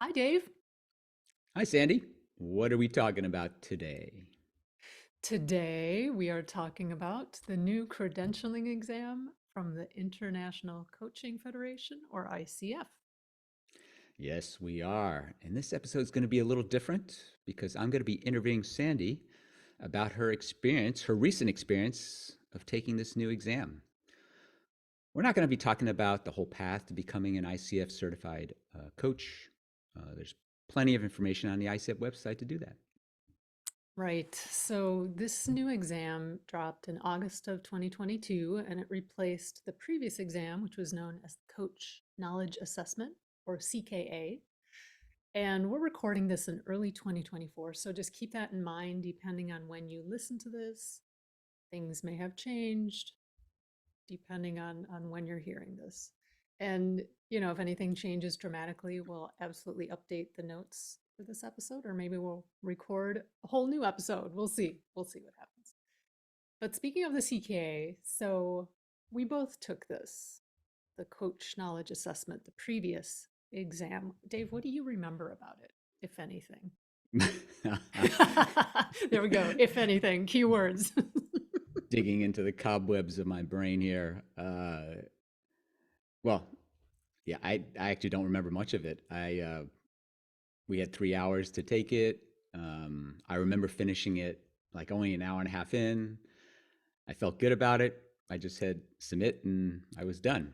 Hi, Dave. Hi, Sandy. What are we talking about today? Today we are talking about the new credentialing exam from the International Coaching Federation, or ICF. Yes, we are. And this episode is going to be a little different because I'm going to be interviewing Sandy about her experience, her recent experience of taking this new exam. We're not going to be talking about the whole path to becoming an ICF certified coach. There's plenty of information on the ICF website to do that. Right. So this new exam dropped in August of 2022, and it replaced the previous exam, which was known as the Coach Knowledge Assessment, or CKA. And we're recording this in early 2024. So just keep that in mind depending on when you listen to this. Things may have changed depending on when you're hearing this. And, if anything changes dramatically, we'll absolutely update the notes for this episode, or maybe we'll record a whole new episode. We'll see. We'll see what happens. But speaking of the CKA, so we both took this, the Coach Knowledge Assessment, the previous exam. Dave, what do you remember about it, if anything? There we go. If anything, keywords. Digging into the cobwebs of my brain here. Well, yeah, I actually don't remember much of it. We had 3 hours to take it. I remember finishing it like only an hour and a half in. I felt good about it. I just had submit and I was done.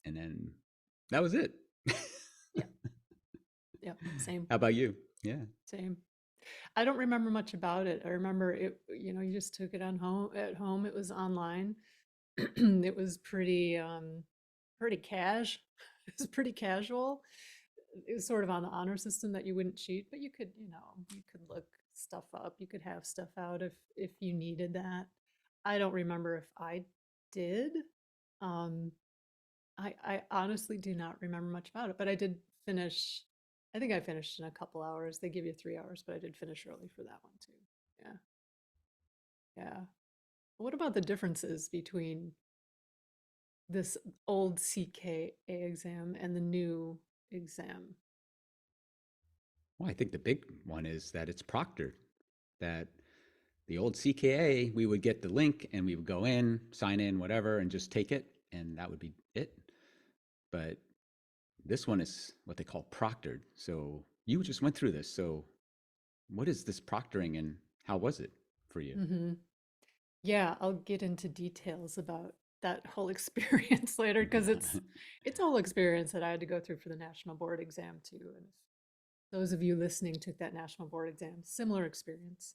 And then that was it. Yeah. Yep. Same. How about you? Yeah. Same. I don't remember much about it. I remember it, you just took it on home at home. It was online. It was pretty cash. It was pretty casual. It was sort of on the honor system that you wouldn't cheat, but you could look stuff up. You could have stuff out if you needed that. I don't remember if I did. Um, I honestly do not remember much about it, but I did finish. I think I finished in a couple hours. They give you 3 hours, but I did finish early for that one too. Yeah, yeah. What about the differences between this old CKA exam and the new exam? Well, I think the big one is that it's proctored. That the old CKA, we would get the link and we would go in, sign in, whatever, and just take it, and that would be it. But this one is what they call proctored. So you just went through this. So what is this proctoring and how was it for you? Hmm. Yeah, I'll get into details about that whole experience later because it's a whole experience that I had to go through for the national board exam too. And if those of you listening took that national board exam, similar experience,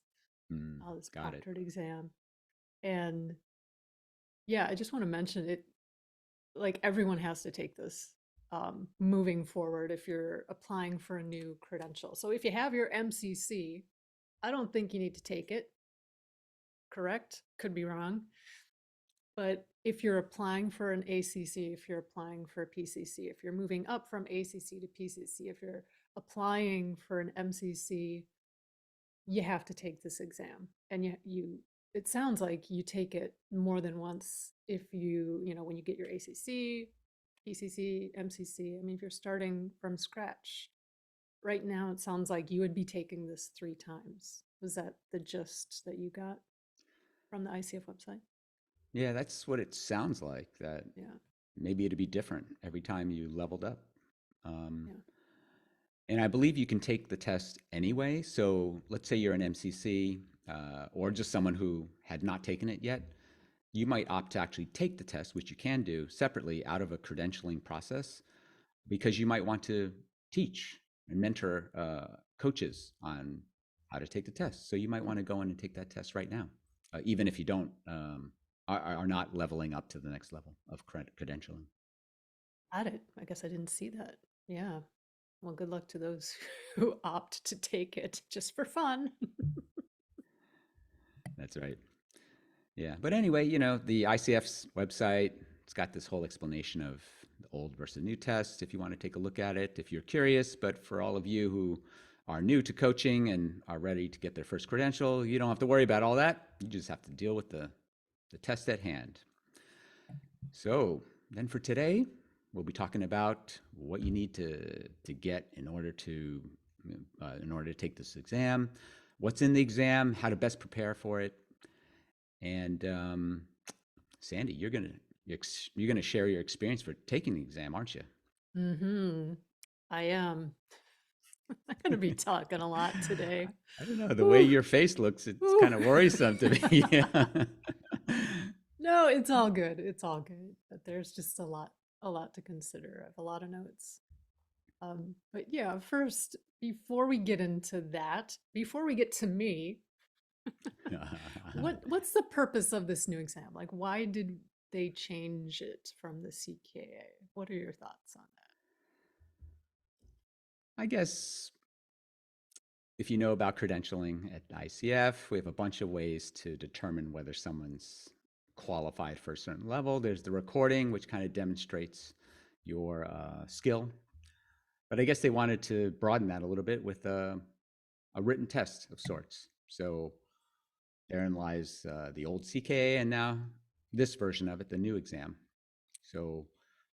this Got it. proctored exam. And yeah, I just want to mention it, like everyone has to take this moving forward if you're applying for a new credential. So if you have your MCC, I don't think you need to take it, correct? Could be wrong. But if you're applying for an ACC, if you're applying for a PCC, if you're moving up from ACC to PCC, if you're applying for an MCC, you have to take this exam. And it sounds like you take it more than once if when you get your ACC, PCC, MCC. I mean, if you're starting from scratch, right now it sounds like you would be taking this 3 times. Was that the gist that you got from the ICF website? Yeah, that's what it sounds like. That Yeah, maybe it'd be different every time you leveled up. Um, yeah. and I believe you can take the test anyway. So let's say you're an MCC or just someone who had not taken it yet. You might opt to actually take the test, which you can do separately out of a credentialing process, because you might want to teach and mentor coaches on how to take the test. So you might Hmm. want to go in and take that test right now, even if you don't are not leveling up to the next level of credentialing. Got it. I guess I didn't see that. Yeah. Well, good luck to those who opt to take it just for fun. That's right. Yeah. But anyway, the ICF's website, it's got this whole explanation of the old versus new test if you want to take a look at it, if you're curious. But for all of you who are new to coaching and are ready to get their first credential, you don't have to worry about all that. You just have to deal with the test at hand. So then for today, we'll be talking about what you need to get in order to take this exam, what's in the exam, how to best prepare for it, and Sandy, you're gonna share your experience for taking the exam, aren't you? Mm-hmm. I am. I'm going to be talking a lot today. I don't know. The way Whew, your face looks, it's whew. kind of worrisome to me. Yeah. No, it's all good. It's all good. But there's just a lot to consider. I have a lot of notes. But yeah, first, before we get into that, before we get to me, what's the purpose of this new exam? Like, why did they change it from the CKA? What are your thoughts on I guess if you know about credentialing at ICF, we have a bunch of ways to determine whether someone's qualified for a certain level. There's the recording, which kind of demonstrates your skill. But I guess they wanted to broaden that a little bit with a written test of sorts. So therein lies the old CKA and now this version of it, the new exam. So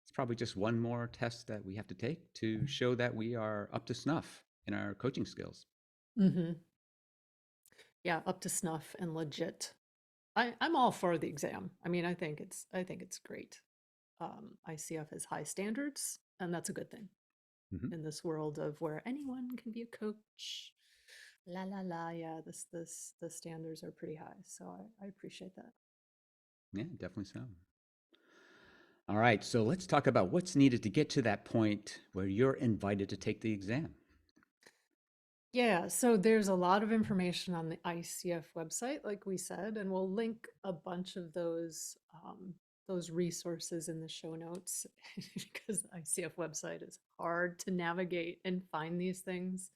it's probably just one more test that we have to take to show that we are up to snuff in our coaching skills. that? Yeah, up to snuff and legit. I'm all for the exam. I mean, I think it's great. ICF has high standards, and that's a good thing Mm-hmm. in this world of where anyone can be a coach. La la la. Yeah, this the standards are pretty high, so I appreciate that. Yeah, definitely so. All right, so let's talk about what's needed to get to that point where you're invited to take the exam. Yeah, so there's a lot of information on the ICF website, like we said, and we'll link a bunch of those resources in the show notes because the ICF website is hard to navigate and find these things.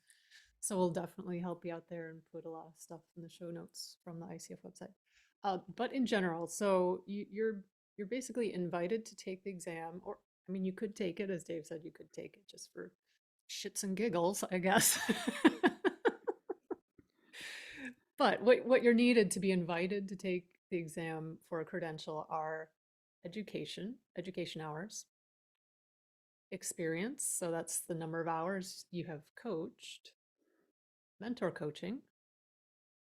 So we'll definitely help you out there and put a lot of stuff in the show notes from the ICF website. But in general, so you're basically invited to take the exam, or I mean, you could take it, as Dave said, you could take it just for shits and giggles, I guess. But what you're needed to be invited to take the exam for a credential are education hours, experience, so that's the number of hours you have coached, mentor coaching,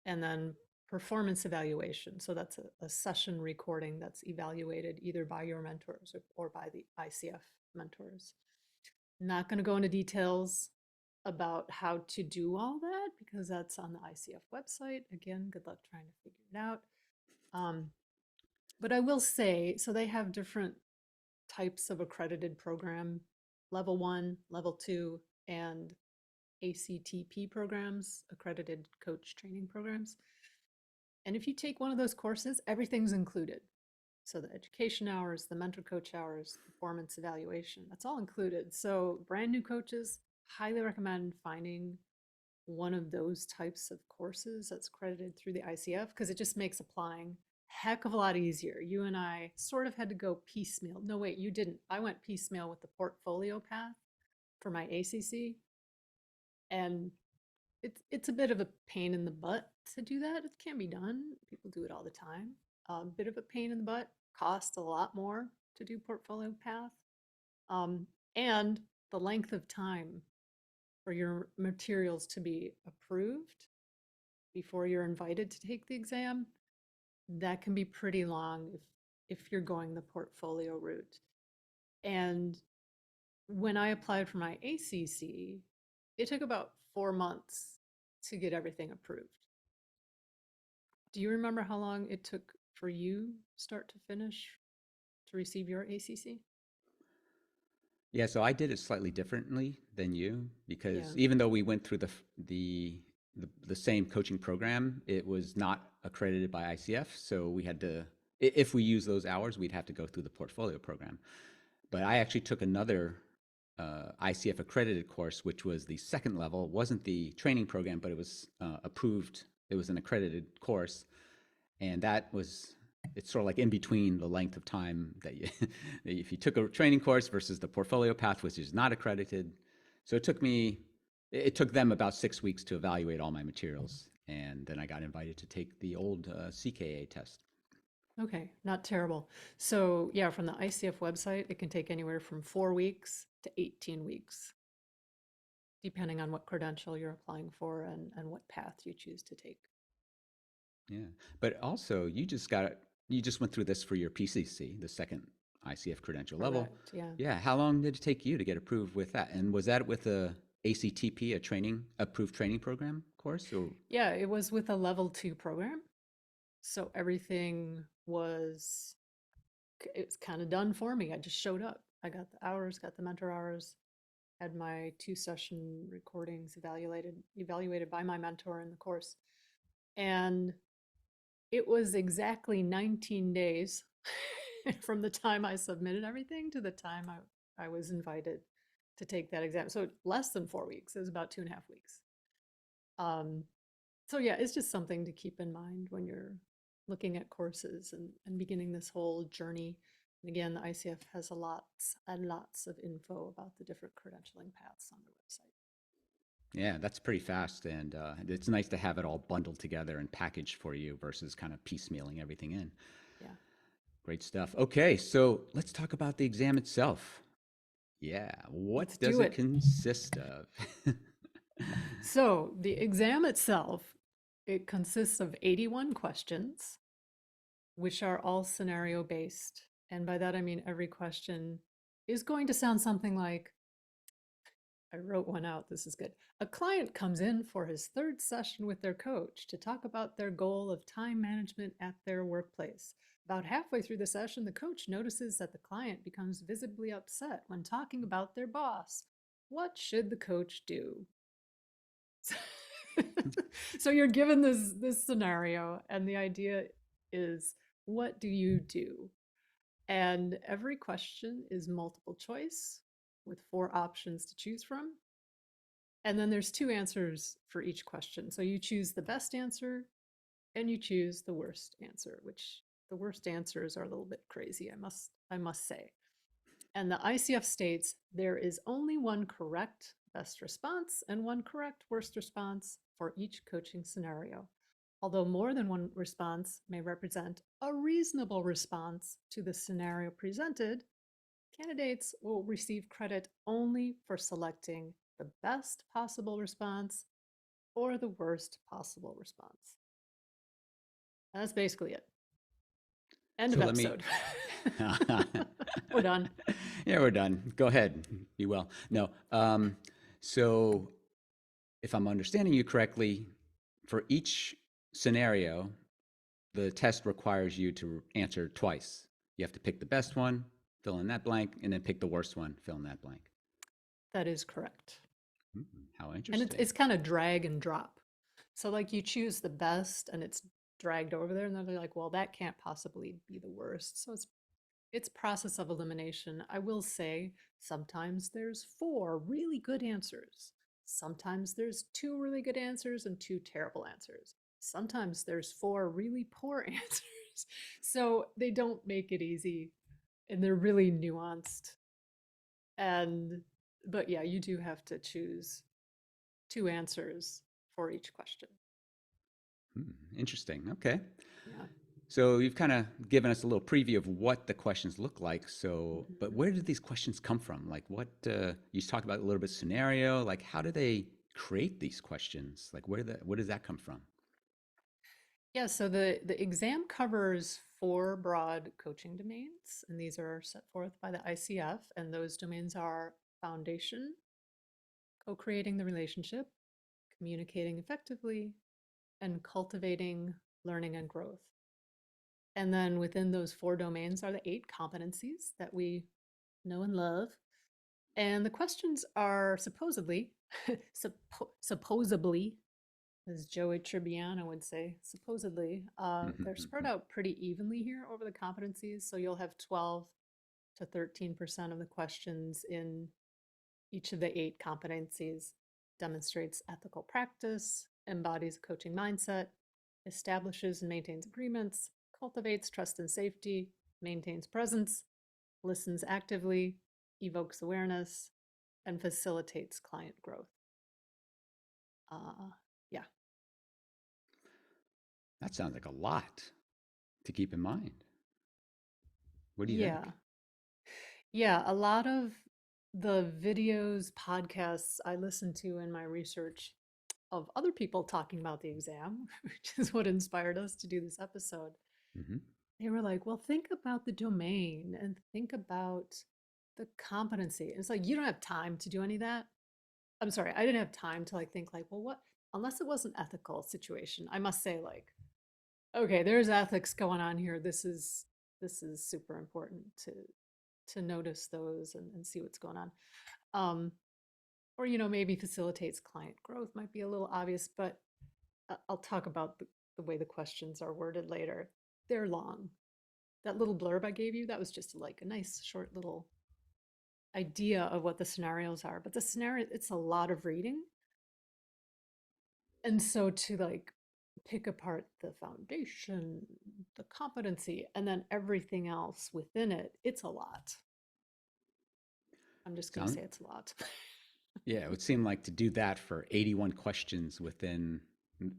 and then performance evaluation. So that's a session recording that's evaluated either by your mentors or by the ICF mentors. Not going to go into details about how to do all that because that's on the ICF website. Again, good luck trying to figure it out. Um, but I will say, so they have different types of accredited program, level 1, level 2, and ACTP programs, accredited coach training programs. And if you take one of those courses, everything's included. So the education hours, the mentor coach hours, performance evaluation, that's all included. So brand new coaches, highly recommend finding one of those types of courses that's credited through the ICF because it just makes applying heck of a lot easier. You and I sort of had to go piecemeal. No, wait, you didn't. I went piecemeal with the portfolio path for my ACC, and it's a bit of a pain in the butt to do that. It can be done. People do it all the time. A bit of a pain in the butt. Costs a lot more to do portfolio path, um, and the length of time for your materials to be approved before you're invited to take the exam, that can be pretty long if you're going the portfolio route. And when I applied for my ACC, it took about 4 months to get everything approved. Do you remember how long it took for you, start to finish, to receive your ACC? Yeah, so I did it slightly differently than you Yeah. because even though we went through the same coaching program, it was not accredited by ICF. So we had to, if we use those hours, we'd have to go through the portfolio program. But I actually took another ICF accredited course, which was the second level. It wasn't the training program, but it was approved. It was an accredited course, and that was it's sort of like in between the length of time that you if you took a training course versus the portfolio path, which is not accredited. So it took them about 6 weeks to evaluate all my materials, and then I got invited to take the old CKA test. Okay, not terrible. So yeah, from the ICF website, it can take anywhere from 4 weeks to 18 weeks, depending on what credential you're applying for and what path you choose to take. Yeah. But also, you just went through this for your PCC, the second ICF credential level. Correct, yeah. Yeah. How long did it take you to get approved with that? And was that with a ACTP, a training approved training program course, or? Yeah, it was with a level 2 program. So everything was, it was kind of done for me. I just showed up. I got the hours, got the mentor hours, had my 2 session recordings evaluated by my mentor in the course. And it was exactly 19 days from the time I submitted everything to the time I was invited to take that exam. So less than 4 weeks. It was about 2.5 weeks. Um, so yeah, it's just something to keep in mind when you're looking at courses and beginning this whole journey. And again, the ICF has a lots and lots of info about the different credentialing paths on their website. Yeah, that's pretty fast, and it's nice to have it all bundled together and packaged for you versus kind of piecemealing everything in. Yeah, Great stuff. Okay, so let's talk about the exam itself. Yeah, let's what does do it it. consist of? So the exam itself, it consists of 81 questions, which are all scenario based. And by that, I mean every question is going to sound something like, I wrote one out. This is good. A client comes in for his third session with their coach to talk about their goal of time management at their workplace. About halfway through the session, the coach notices that the client becomes visibly upset when talking about their boss. What should the coach do? So you're given this scenario, and the idea is, what do you do? And every question is multiple choice with 4 options to choose from. And then there's 2 answers for each question. So you choose the best answer and you choose the worst answer, which the worst answers are a little bit crazy, I must say. And the ICF states there is only one correct best response and one correct worst response for each coaching scenario. Although more than one response may represent a reasonable response to the scenario presented, candidates will receive credit only for selecting the best possible response or the worst possible response. And that's basically it. End So of let me. episode. We're done. Yeah, we're done. Go ahead. Be well. No. So if I'm understanding you correctly, for each scenario, the test requires you to answer twice. You have to pick the best one, fill in that blank, and then pick the worst one, fill in that blank. That is correct. How And it's, interesting. it's kind of drag and drop. So, like, you choose the best and it's dragged over there, and then they're like, well, that can't possibly be the worst. So, it's process of elimination. I will say sometimes there's 4 really good answers. Sometimes there's 2 really good answers and 2 terrible answers. Sometimes there's 4 really poor answers. So they don't make it easy and they're really nuanced. And, but yeah, you do have to choose 2 answers for each question. Interesting. Okay. Yeah. So you've kind of given us a little preview of what the questions look like. So, but Mhm. where did these questions come from? Like, what you talked about a little bit scenario. Like, how do they create these questions? Like, where does that come from? Yeah, so the exam covers 4 broad coaching domains, and these are set forth by the ICF, and those domains are foundation, co-creating the relationship, communicating effectively, and cultivating learning and growth. And then within those 4 domains are the 8 competencies that we know and love. And the questions are supposedly, supposedly, as Joey Tribbiani would say, supposedly, they're spread out pretty evenly here over the competencies. So you'll have 12 to 13% of the questions in each of the 8 competencies demonstrates ethical practice, embodies a coaching mindset, establishes and maintains agreements, cultivates trust and safety, maintains presence, listens actively, evokes awareness, and facilitates client growth. Yeah. That sounds like a lot to keep in mind. What do you Yeah. think? Yeah. A lot of the videos, podcasts I listen to in my research of other people talking about the exam, which is what inspired us to do this episode, Hmm. they were like, well, think about the domain and think about the competency. And it's like, you don't have time to do any of that. I'm sorry, I didn't have time to like think like, well, what, unless it was an ethical situation, I must say like, okay, there's ethics going on here. This is super important to notice those and see what's going on. Um, or maybe facilitates client growth might be a little obvious, but I'll talk about the way the questions are worded later. They're long. That little blurb I gave you, that was just like a nice short little idea of what the scenarios are. But the scenario, it's a lot of reading. And so to like pick apart the foundation, the competency, and then everything else within it, it's a lot. I'm just going to Sound say it's a lot. Yeah, it would seem like to do that for 81 questions within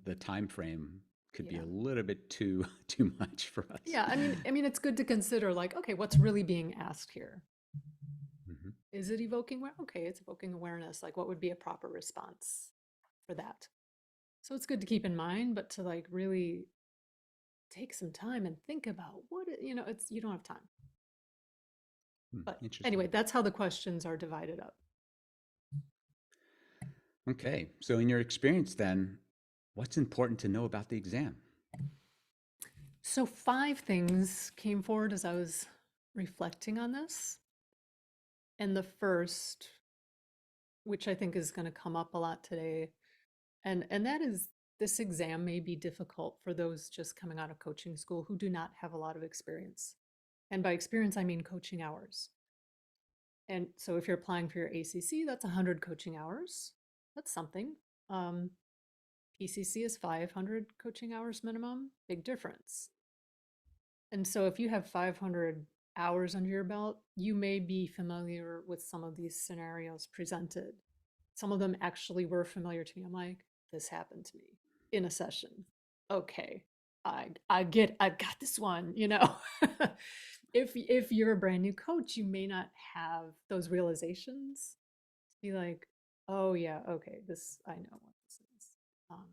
the time frame could be Yeah. a little bit too too much for us. Yeah, I mean it's good to consider like, okay, what's really being asked here? Hmm. Is it evoking okay, it's evoking awareness. Like what would be a proper response for that? So it's good to keep in mind, but to like really take some time and think about it's you don't have time. But Interesting. anyway, that's how the questions are divided up. Okay, so in your experience, then, what's important to know about the exam? So five things came forward as I was reflecting on this. And the first, which I think is going to come up a lot today, and that is this exam may be difficult for those just coming out of coaching school who do not have a lot of experience. And by experience, I mean coaching hours. And so if you're applying for your ACC, that's 100 coaching hours. That's something. Um, PCC is 500 coaching hours minimum. Big difference. And so if you have 500 hours under your belt, you may be familiar with some of these scenarios presented. Some of them actually were familiar to me. I'm like, this happened to me in a session. Okay, I've got this one, if you're a brand new coach, you may not have those realizations. Be like, oh yeah, okay, this I know what this is. Um,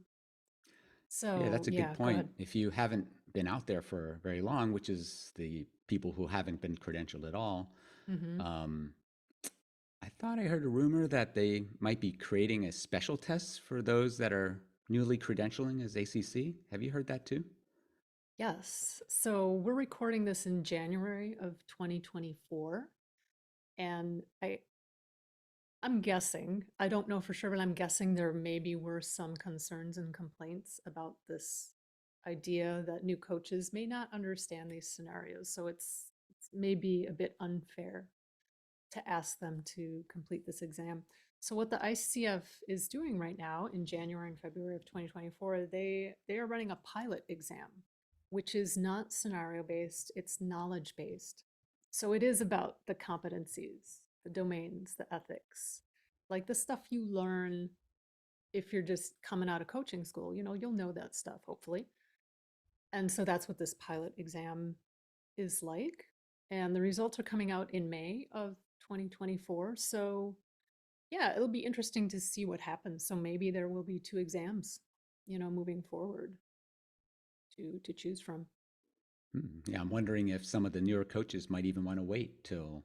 Yeah, so that's a good yeah, go point. ahead. If you haven't been out there for very long, which is the people who haven't been credentialed at all, Hmm. um, I thought I heard a rumor that they might be creating a special test for those that are newly credentialing as ACC. Have you heard that too? Yes. So we're recording this in January of 2024. And I'm guessing, I don't know for sure, but I'm guessing there maybe were some concerns and complaints about this idea that new coaches may not understand these scenarios. So it's maybe a bit unfair to ask them to complete this exam. So what the ICF is doing right now in January and February of 2024, they are running a pilot exam, which is not scenario based, it's knowledge based. So it is about the competencies, the domains, the ethics, like the stuff you learn if you're just coming out of coaching school, you'll know that stuff hopefully. And so that's what this pilot exam is like. And the results are coming out in May of 2024. So, yeah, it'll be interesting to see what happens. So maybe there will be two exams, moving forward to choose from. Yeah, I'm wondering if some of the newer coaches might even want to wait till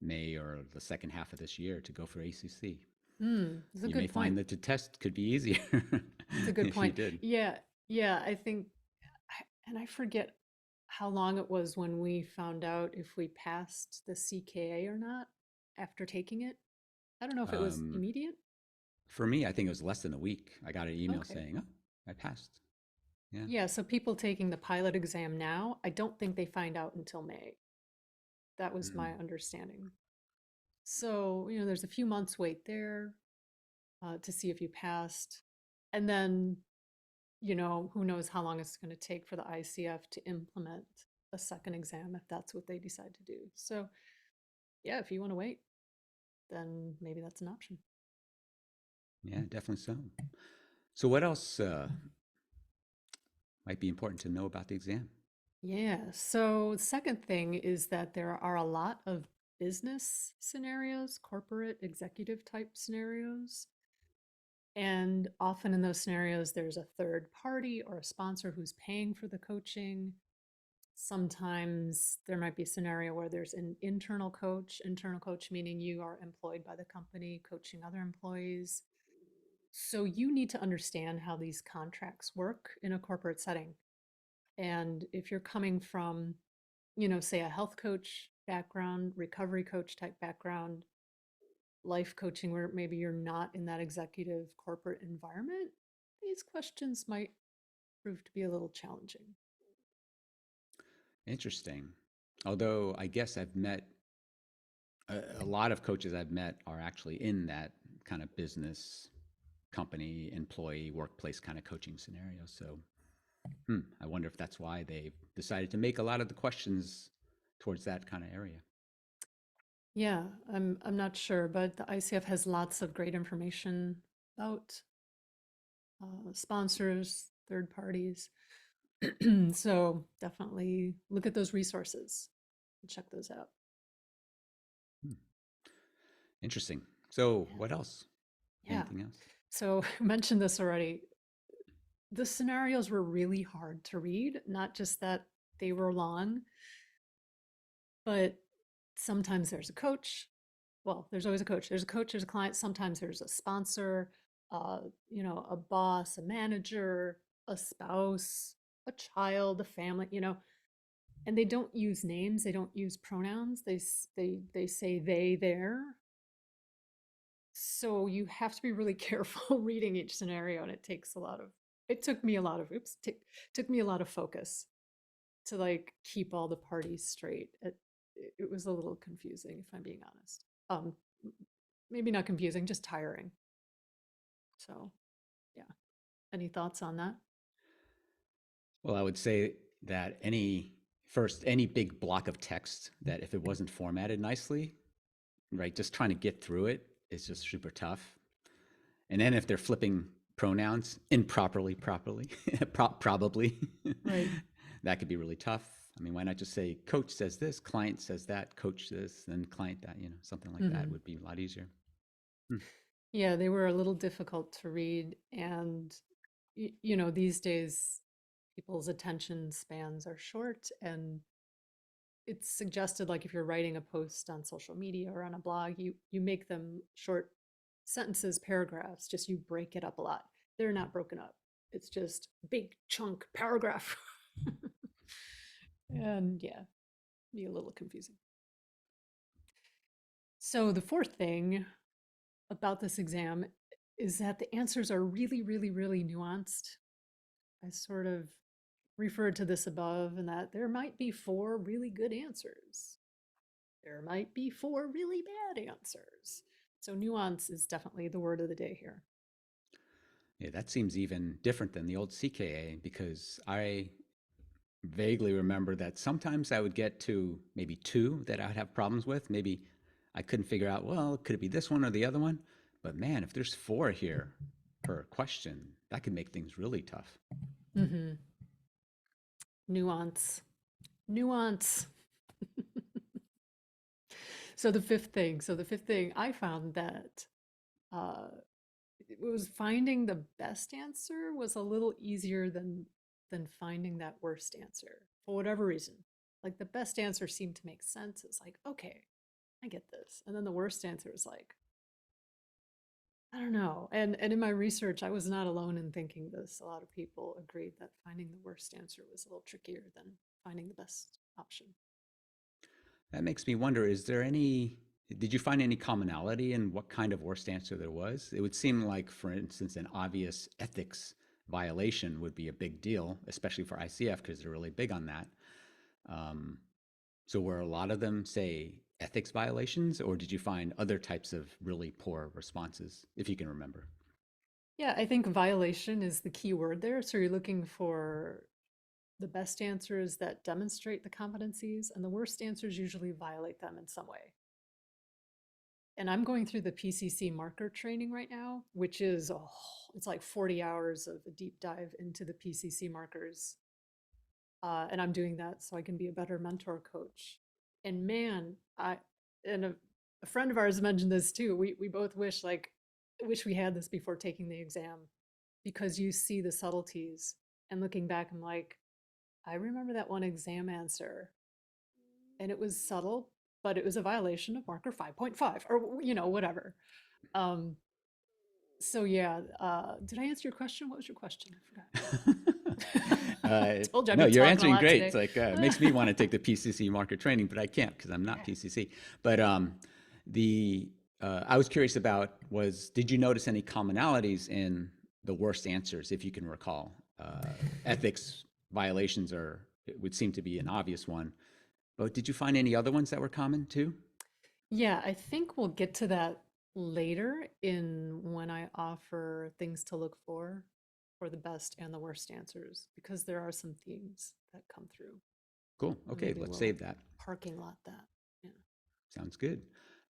May or the second half of this year to go for ACC. It's a You may good find point. that the test could be easier It's a good if you point. did. Yeah, yeah, I think, and I forget how long it was when we found out if we passed the CKA or not after taking it. I don't know if it was Um, immediate. for me, I think it was less than a week. I got an email Okay. saying, "Oh, I passed." Yeah. Yeah, so people taking the pilot exam now, I don't think they find out until May. That was my Mm. understanding. So, there's a few months wait there to see if you passed. And then, who knows how long it's going to take for the ICF to implement a second exam if that's what they decide to do. So, yeah, if you want to wait, then maybe that's an option. Yeah, definitely so. So, what else might be important to know about the exam? Yeah. So, second thing is that there are a lot of business scenarios, corporate executive type scenarios. And often in those scenarios, there's a third party or a sponsor who's paying for the coaching. Sometimes there might be a scenario where there's an internal coach meaning you are employed by the company coaching other employees. So you need to understand how these contracts work in a corporate setting. And if you're coming from, say a health coach background, recovery coach type background, life coaching where maybe you're not in that executive corporate environment, these questions might prove to be a little challenging. Interesting. Although I guess I've met a lot of coaches I've met are actually in that kind of business, company, employee, workplace kind of coaching scenario. So I wonder if that's why they've decided to make a lot of the questions towards that kind of area. Yeah, I'm not sure, but the ICF has lots of great information about sponsors, third parties. So definitely look at those resources and check those out. Hmm. Interesting. So, Yeah. what else? Yeah. Anything else? So I mentioned this already. The scenarios were really hard to read, not just that they were long, but sometimes there's a coach. Well, there's always a coach. There's a coach, there's a client. Sometimes there's a sponsor, a boss, a manager, a spouse, a child, a family, and they don't use names, they don't use pronouns. They say they, their. So you have to be really careful reading each scenario, and it took me a lot of took me a lot of focus to like keep all the parties straight. It was a little confusing, if I'm being honest. Maybe not confusing, just tiring. So, yeah. Any thoughts on that? Well, I would say that any big block of text that if it wasn't formatted nicely, right, just trying to get through it is just super tough. And then if they're flipping pronouns improperly, probably, Right. that could be really tough. I mean, why not just say coach says this, client says that, coach this, then client that, something like that Hmm. would be a lot easier. Hmm. Yeah, they were a little difficult to read. And, these days, people's attention spans are short. And it's suggested, like, if you're writing a post on social media or on a blog, you make them short sentences, paragraphs, just you break it up a lot. They're not broken up. It's just big chunk paragraph. And yeah, be a little confusing. So the fourth thing about this exam is that the answers are really, really, really nuanced. I sort of referred to this above, and that there might be four really good answers. There might be four really bad answers. So nuance is definitely the word of the day here. Yeah, that seems even different than the old CKA because I vaguely remember that sometimes I would get to maybe two that I would have problems with. Maybe I couldn't figure out, well, could it be this one or the other one? But man, if there's four here per question, that could make things really tough. Hmm. Nuance. Nuance. So the fifth thing I found that uh, it was finding the best answer was a little easier than finding that worst answer for whatever reason. Like the best answer seemed to make sense. It's like, okay, I get this. And then the worst answer is like, I don't know. And in my research, I was not alone in thinking this. A lot of people agreed that finding the worst answer was a little trickier than finding the best option. That makes me wonder, did you find any commonality in what kind of worst answer there was? It would seem like, for instance, an obvious ethics violation would be a big deal, especially for ICF because they're really big on that. Um, so were a lot of them, say, ethics violations, or did you find other types of really poor responses, if you can remember? Yeah, I think violation is the key word there. So you're looking for the best answers that demonstrate the competencies, and the worst answers usually violate them in some way. And I'm going through the PCC marker training right now, which is, it's like 40 hours of a deep dive into the PCC markers. And I'm doing that so I can be a better mentor coach. And man, and a friend of ours mentioned this too. We both wish we had this before taking the exam, because you see the subtleties. And looking back, I'm like, I remember that one exam answer, and it was subtle, but it was a violation of marker 5.5, or whatever. Um, so yeah, did I answer your question? What was your question? I forgot. Told you I've no, been you're talking a answering lot great. today. It's like it makes me want to take the PCC marker training, but I can't because I'm not Yeah. PCC. But the I was curious about was did you notice any commonalities in the worst answers, if you can recall? Ethics violations are it would seem to be an obvious one, but did you find any other ones that were common too? Yeah, I think we'll get to that later in when I offer things to look for the best and the worst answers, because there are some themes that come through. Cool. And Okay, maybe let's we'll save that. parking lot that. Yeah. Sounds good.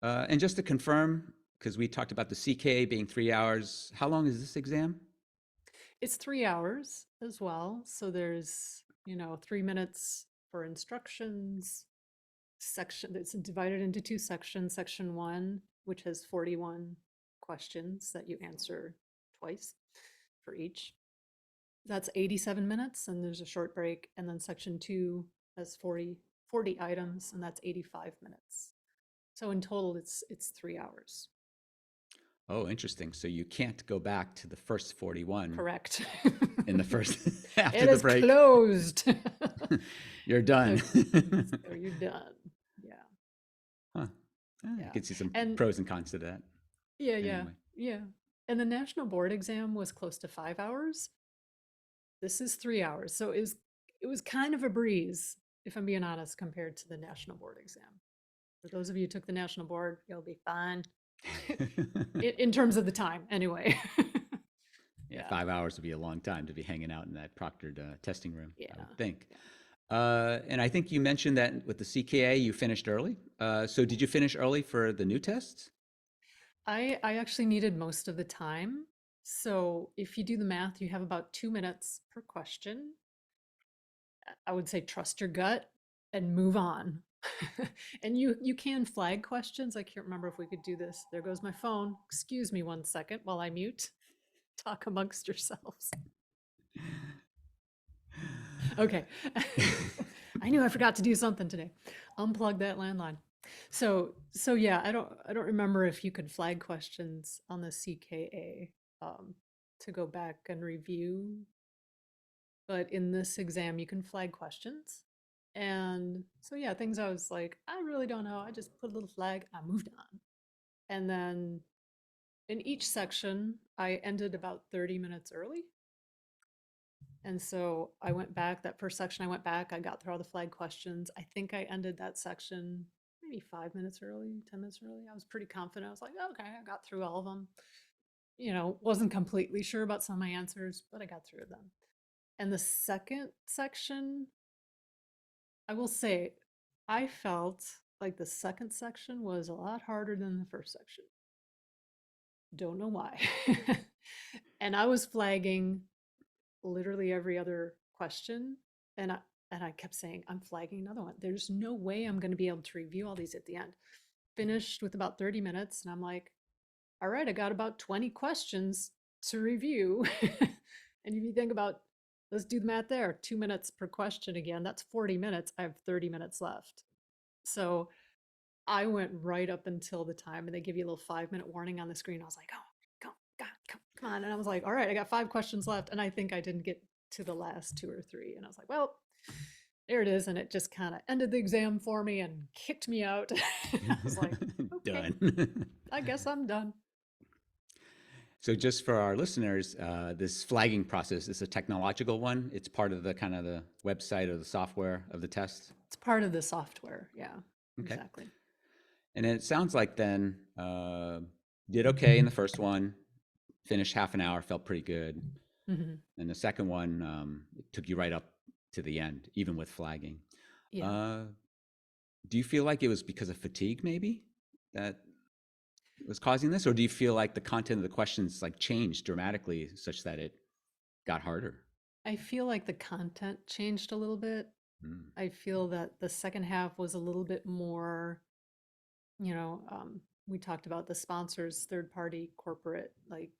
And just to confirm, because we talked about the CKA being 3 hours, how long is this exam? It's 3 hours as well. So there's, 3 minutes for instructions. It's divided into two sections. Section one, which has 41 questions that you answer twice for each. That's 87 minutes, and there's a short break. And then section two has 40 items, and that's 85 minutes. So in total, it's 3 hours. Oh, interesting. So you can't go back to the first 41 Correct. in the first after It the is break. closed. You're done. So you're done. Yeah. Huh. I Yeah. could see some And pros and cons to that. yeah, yeah, Anyway. yeah. And the national board exam was close to 5 hours. This is 3 hours. So it was kind of a breeze, if I'm being honest, compared to the national board exam. For those of you who took the national board, you'll be fine. In terms of the time, anyway. Yeah, Yeah. 5 hours would be a long time to be hanging out in that proctored testing room, I Yeah. would think. Yeah. And I think you mentioned that with the CKA, you finished early. So did you finish early for the new tests? I actually needed most of the time. So if you do the math, you have about 2 minutes per question. I would say trust your gut and move on. And you can flag questions. I can't remember if we could do this. There goes my phone. Excuse me 1 second while I mute. Talk amongst yourselves. Okay. I knew I forgot to do something today. Unplug that landline. So yeah, I don't remember if you could flag questions on the CKA, to go back and review, but in this exam you can flag questions. And so yeah, things I was like, I really don't know. I just put a little flag, I moved on. And then in each section, I ended about 30 minutes early. And so I went back, that first section, I went back, I got through all the flag questions. I think I ended that section maybe 5 minutes early, 10 minutes early. I was pretty confident. I was like, okay, I got through all of them. Wasn't completely sure about some of my answers, but I got through them. And the second section, I will say, I felt like the second section was a lot harder than the first section. Don't know why. And I was flagging literally every other question. And I kept saying, I'm flagging another one. There's no way I'm going to be able to review all these at the end. Finished with about 30 minutes. And I'm like, all right, I got about 20 questions to review. And if you think about, let's do the math there, 2 minutes per question again, that's 40 minutes. I have 30 minutes left. So I went right up until the time, and they give you a little 5-minute warning on the screen. I was like, oh, go, God, come on. And I was like, all right, I got 5 questions left. And I think I didn't get to the last two or three. And I was like, well, there it is. And it just kind of ended the exam for me and kicked me out. I was like, okay, Done. I guess I'm done. So just for our listeners, this flagging process is a technological one. It's part of the kind of the website or the software of the test. It's part of the software. Yeah, Okay. exactly. And it sounds like then did okay in the first one, finished half an hour, felt pretty good. Hmm. And the second one it took you right up to the end, even with flagging. Yeah. Uh, do you feel like it was because of fatigue, maybe, that was causing this, or do you feel like the content of the questions like changed dramatically, such that it got harder? I feel like the content changed a little bit. Mm. I feel that the second half was a little bit more, you know, we talked about the sponsors, third party, corporate, like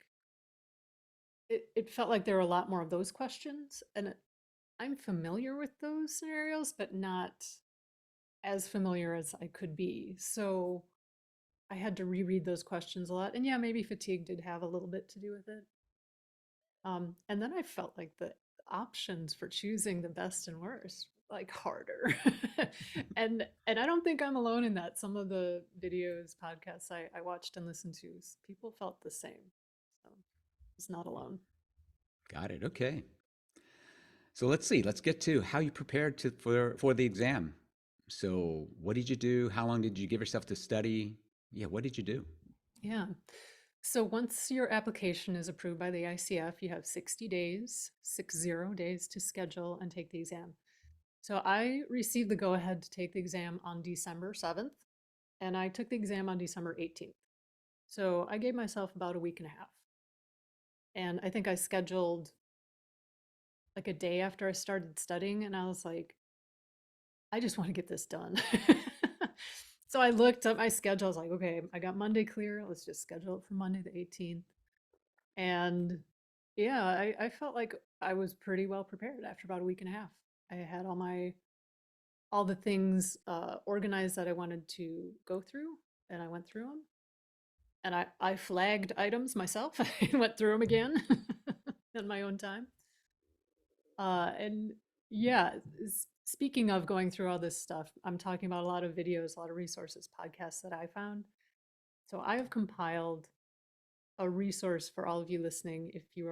it felt like there were a lot more of those questions. And I'm familiar with those scenarios, but not as familiar as I could be. So I had to reread those questions a lot. And yeah, maybe fatigue did have a little bit to do with it. And then I felt like the options for choosing the best and worst like harder. And I don't think I'm alone in that. Some of the videos, podcasts I watched and listened to, people felt the same. So it's not alone. Got it. Okay. So let's see. Let's get to how you prepared for the exam. So what did you do? How long did you give yourself to study? Yeah, what did you do? Yeah. So once your application is approved by the ICF, you have 60 days, 60 days to schedule and take the exam. So I received the go ahead to take the exam on December 7th, and I took the exam on December 18th. So I gave myself about a week and a half. And I think I scheduled like a day after I started studying, and I was like, I just want to get this done. So I looked up my schedule. I was like, okay, I got Monday clear. Let's just schedule it for Monday the 18th. And yeah, I felt like I was pretty well prepared after about a week and a half. I had all the things organized that I wanted to go through, and I went through them. And I flagged items myself. I went through them again in my own time. And yeah, speaking of going through all this stuff, I'm talking about a lot of videos, a lot of resources, podcasts that I found. So I have compiled a resource for all of you listening. If you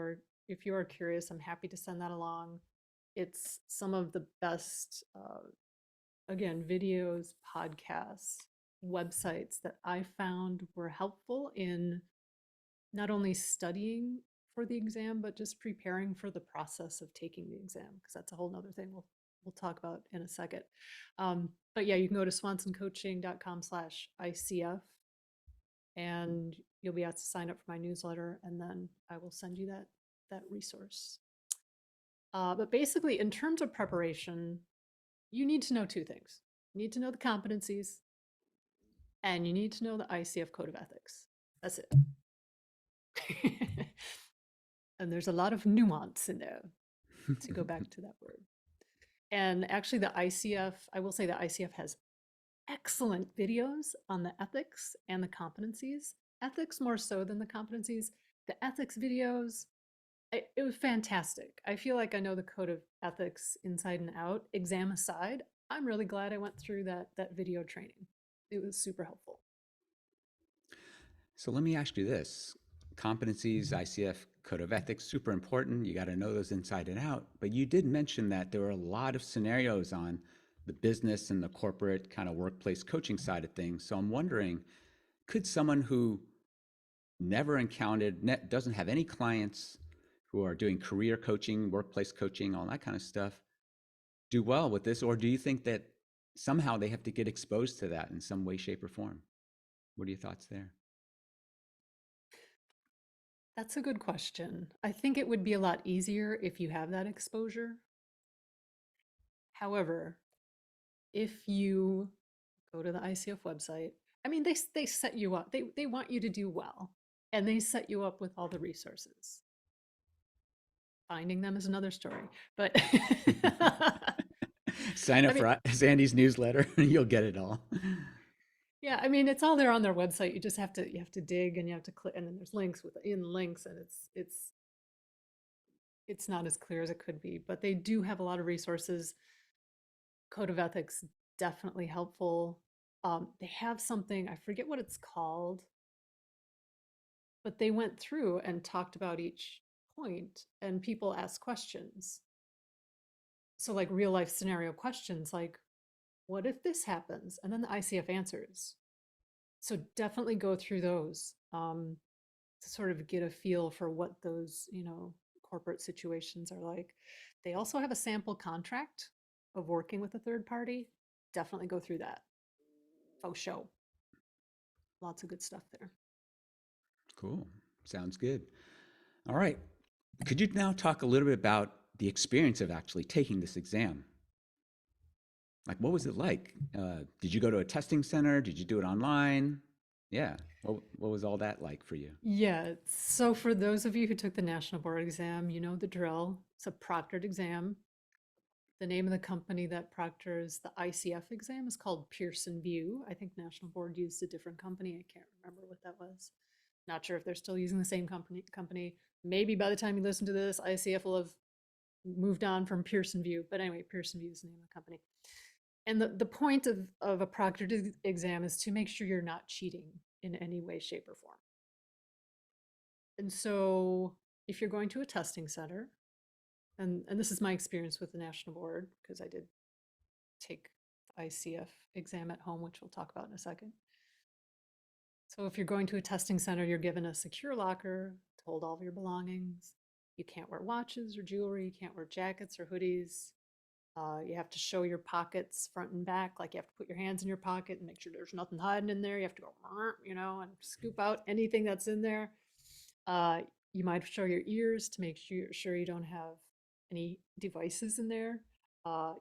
are curious, I'm happy to send that along. It's some of the best, again, videos, podcasts, websites that I found were helpful in not only studying for the exam, but just preparing for the process of taking the exam, because that's a whole nother thing we'll talk about in a second. But yeah, you can go to swansoncoaching.com/ICF and you'll be asked to sign up for my newsletter, and then I will send you that resource. But basically, in terms of preparation, you need to know two things. You need to know the competencies, and you need to know the ICF Code of Ethics. That's it. And there's a lot of nuance in there, to go back to that word. And actually, the ICF, I will say the ICF has excellent videos on the ethics and the competencies. Ethics more so than the competencies. The ethics videos, it was fantastic. I feel like I know the code of ethics inside and out. Exam aside, I'm really glad I went through that video training. It was super helpful. So let me ask you this. Competencies, ICF Code of Ethics, super important. You got to know those inside and out. But you did mention that there were a lot of scenarios on the business and the corporate kind of workplace coaching side of things. So I'm wondering, could someone who never encountered, doesn't have any clients who are doing career coaching, workplace coaching, all that kind of stuff, do well with this? Or do you think that somehow they have to get exposed to that in some way, shape, or form? What are your thoughts there? That's a good question. I think it would be a lot easier if you have that exposure. However, if you go to the ICF website, I mean, they set you up. They want you to do well, and they set you up with all the resources. Finding them is another story, but Sign I up mean, for Sandy's newsletter and you'll get it all. yeah, I mean, it's all there on their website. You have to dig and you have to click, and then there's links within links, and it's not as clear as it could be. But they do have a lot of resources. Code of Ethics definitely helpful. They have something, I forget what it's called, but they went through and talked about each point, and people asked questions. So like real life scenario questions, like what if this happens, and then the ICF answers. So definitely go through those, to sort of get a feel for what those, corporate situations are like. They also have a sample contract of working with a third party. Definitely go through that. Oh, show. Lots of good stuff there. Cool. Sounds good. All right. Could you now talk a little bit about the experience of actually taking this exam. Like, what was it like? Did you go to a testing center? Did you do it online? Yeah. What was all that like for you? Yeah, so for those of you who took the national board exam, you know the drill. It's a proctored exam. The name of the company that proctors the ICF exam is called Pearson VUE. I think National Board used a different company. I can't remember what that was. Not sure if they're still using the same company. Maybe by the time you listen to this, ICF will have moved on from Pearson VUE. But anyway, Pearson VUE is the name of the company. And the point of a proctored exam is to make sure you're not cheating in any way, shape, or form. And so if you're going to a testing center, and this is my experience with the national board because I did take the ICF exam at home, which we'll talk about in a second. So if you're going to a testing center, you're given a secure locker to hold all of your belongings. You can't wear watches or jewelry. You can't wear jackets or hoodies. You have to show your pockets front and back. Like you have to put your hands in your pocket and make sure there's nothing hiding in there. You have to go, and scoop out anything that's in there. You might show your ears to make sure you don't have any devices in there.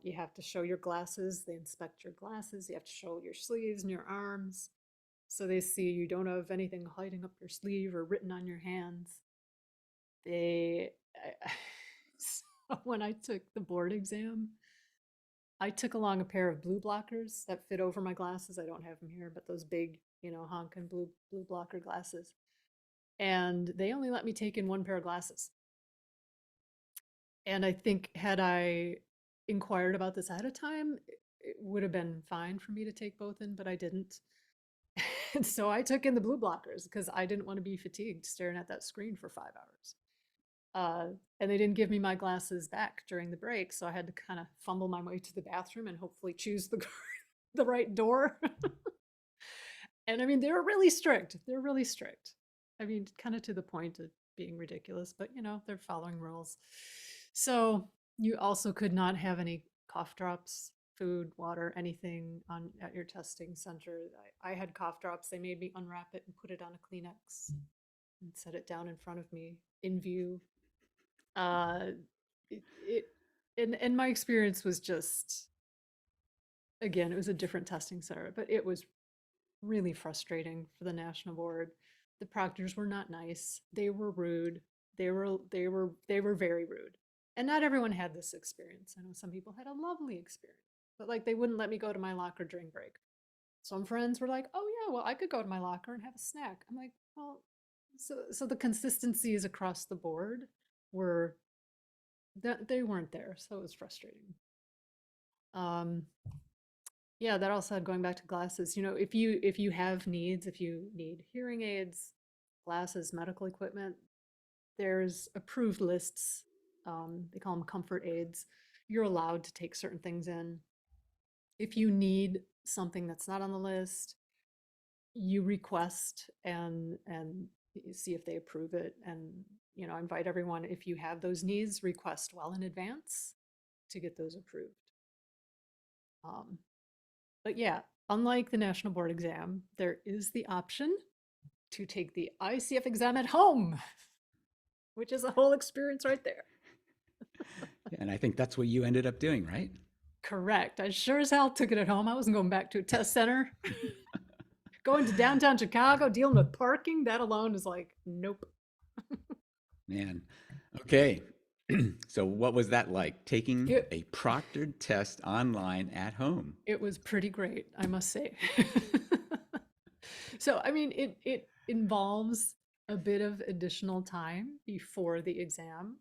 You have to show your glasses. They inspect your glasses. You have to show your sleeves and your arms. So they see you don't have anything hiding up your sleeve or written on your hands. They, so when I took the board exam, I took along a pair of blue blockers that fit over my glasses. I don't have them here, but those big, honking blue blocker glasses. And they only let me take in one pair of glasses. And I think had I inquired about this ahead of time, it would have been fine for me to take both in, but I didn't. And so I took in the blue blockers because I didn't want to be fatigued staring at that screen for 5 hours. And they didn't give me my glasses back during the break, so I had to kind of fumble my way to the bathroom and hopefully choose the right door. And I mean, they were really strict. They're really strict. I mean, kind of to the point of being ridiculous, but they're following rules. So you also could not have any cough drops, food, water, anything at your testing center. I had cough drops. They made me unwrap it and put it on a Kleenex and set it down in front of me in view. Uh, it and my experience was just, again, it was a different testing center, but it was really frustrating for the national board. The proctors were not nice. They were rude. They were very rude. And not everyone had this experience. I know some people had a lovely experience, but like they wouldn't let me go to my locker during break. Some friends were like, "Oh yeah, well I could go to my locker and have a snack." I'm like, "Well, so the consistencies across the board were that they weren't there, so it was frustrating." Um, Yeah, that also had going back to glasses. If you have needs, if you need hearing aids, glasses, medical equipment, there's approved lists. They call them comfort aids. You're allowed to take certain things in. If you need something that's not on the list, you request and see if they approve it. And I invite everyone, if you have those needs, request well in advance to get those approved. Um, But yeah, unlike the national board exam, there is the option to take the ICF exam at home, which is a whole experience right there. And I think that's what you ended up doing, right? Correct. I sure as hell took it at home. I wasn't going back to a test center. Going to downtown Chicago, dealing with parking, that alone is like, nope. Man. Okay. So what was that like, taking It, a proctored test online at home? it was pretty great, I must say. So, I mean, it involves a bit of additional time before the exam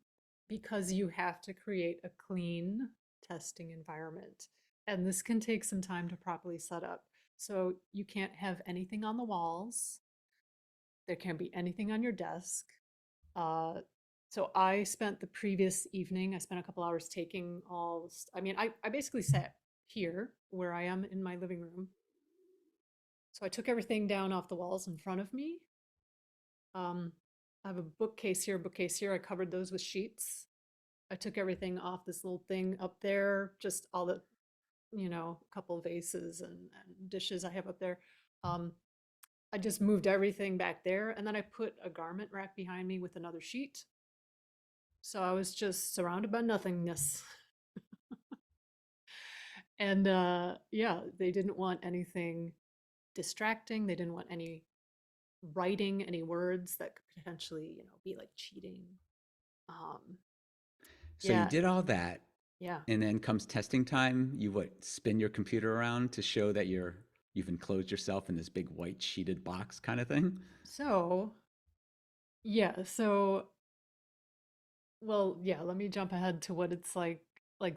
because you have to create a clean testing environment. And this can take some time to properly set up. So, you can't have anything on the walls, there can't be anything on your desk. Uh, so, I spent the previous evening, I spent a couple hours taking all, I mean, I basically sat here where I am in my living room. So I took everything down off the walls in front of me. I have a bookcase here, bookcase here. I covered those with sheets. I took everything off this little thing up there, just all the, a couple of vases and dishes I have up there. Um, I just moved everything back there, and then I put a garment rack behind me with another sheet. So I was just surrounded by nothingness. And yeah, they didn't want anything distracting. They didn't want any writing, any words that could potentially, be like cheating. Um, So you yeah, did all that, yeah. and then comes testing time. You what? Spin your computer around to show that you've enclosed yourself in this big white sheeted box kind of thing. So, yeah, so, well, yeah, let me jump ahead to what it's like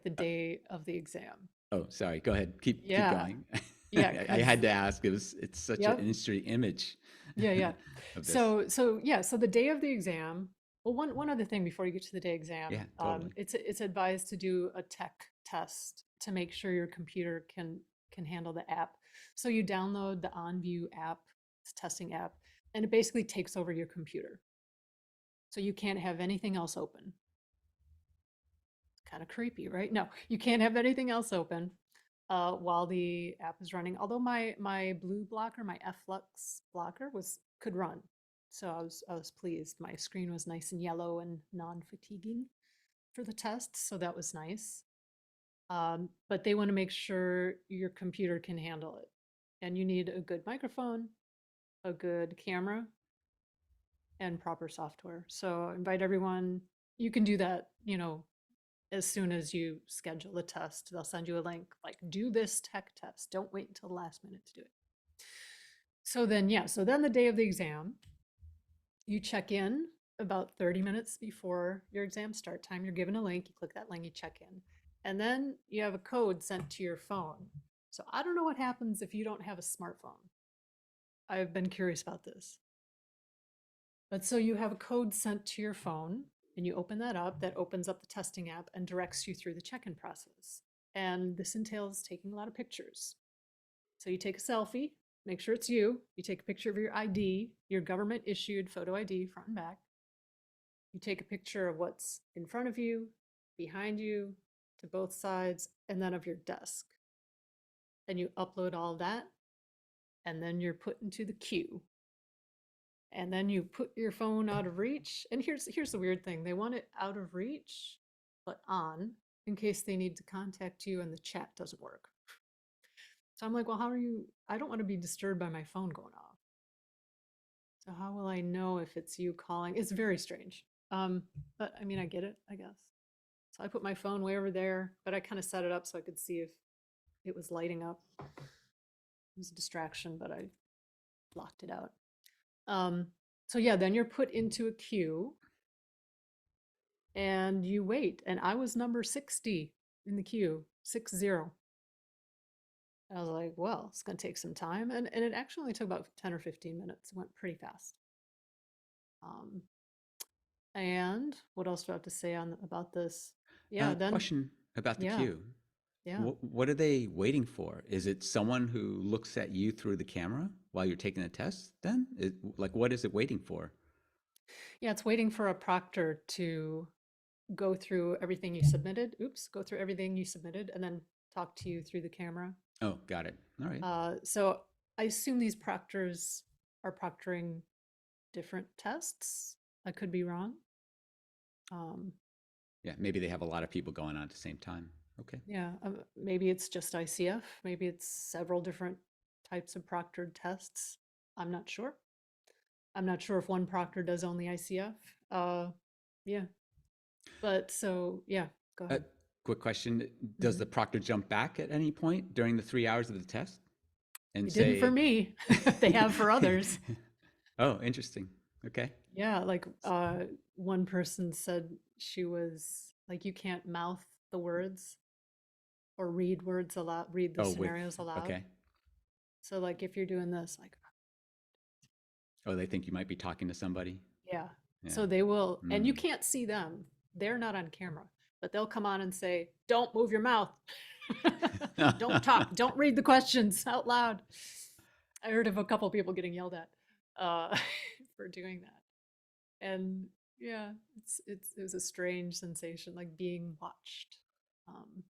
the day of the exam. Oh, sorry. Go ahead. Keep Yeah, going. yeah, I because, had to ask. It's such an yep, industry image yeah, yeah. of this. So yeah, so the day of the exam, well, one other thing before you get to the day exam, Yeah, totally. it's advised to do a tech test to make sure your computer can handle the app. So you download the OnView app, it's a testing app, and it basically takes over your computer. So you can't have anything else open. Kind of creepy, right? No, you can't have anything else open while the app is running. Although my blue blocker, my Flux blocker was could run, so I was pleased. My screen was nice and yellow and non-fatiguing for the test, so that was nice. But they want to make sure your computer can handle it, and you need a good microphone, a good camera, and proper software. So invite everyone. You can do that, as soon as you schedule the test. They'll send you a link like, do this tech test. Don't wait until the last minute to do it. So then, yeah, so then the day of the exam, you check in about 30 minutes before your exam start time. You're given a link, you click that link, you check in. And then you have a code sent to your phone. So I don't know what happens if you don't have a smartphone. I've been curious about this. But so you have a code sent to your phone and you open that up, that opens up the testing app and directs you through the check-in process. And this entails taking a lot of pictures. So you take a selfie, make sure it's you. You take a picture of your ID, your government issued photo ID, front and back. You take a picture of what's in front of you, behind you, to both sides, and then of your desk. And you upload all of that, and then you're put into the queue. And then you put your phone out of reach. And here's the weird thing. They want it out of reach, but on in case they need to contact you and the chat doesn't work. So I'm like, well, how are you? I don't want to be disturbed by my phone going off. So how will I know if it's you calling? It's very strange. But I mean, I get it, I guess. So I put my phone way over there, but I kind of set it up so I could see if it was lighting up. It was a distraction, but I blocked it out. Um, so yeah, then you're put into a queue and you wait. And I was number 60 in the queue, 60. I was like, well, it's going to take some time. And it actually only took about 10 or 15 minutes. It went pretty fast. Um, and what else do I have to say about this? Yeah, then, Question about the yeah, queue. yeah. What are they waiting for? Is it someone who looks at you through the camera while you're taking the test? Then, like, what is it waiting for? Yeah, it's waiting for a proctor to go through everything you submitted. Oops, go through everything you submitted and then talk to you through the camera. Oh, got it. All right. So I assume these proctors are proctoring different tests. I could be wrong. Um, Yeah, maybe they have a lot of people going on at the same time. Okay. yeah, maybe it's just ICF. Maybe it's several different types of proctored tests. I'm not sure. I'm not sure if one proctor does only ICF. Yeah, but so yeah, go Uh, ahead. quick question: does Mhm. the proctor jump back at any point during the 3 hours of the test and It didn't for say, me. They have for others. "Oh, interesting. Okay." Yeah, like one person said she was like, you can't mouth the words or read words aloud, read the Oh, with scenarios aloud. okay. So like if you're doing this, like, Oh, they think you might be talking to somebody. yeah. Yeah. So they will, and you Mm. can't see them. They're not on camera, but they'll come on and say, "Don't move your mouth. Don't talk. Don't read the questions out loud." I heard of a couple people getting yelled at for doing that. And yeah, it was a strange sensation, like being watched. Um,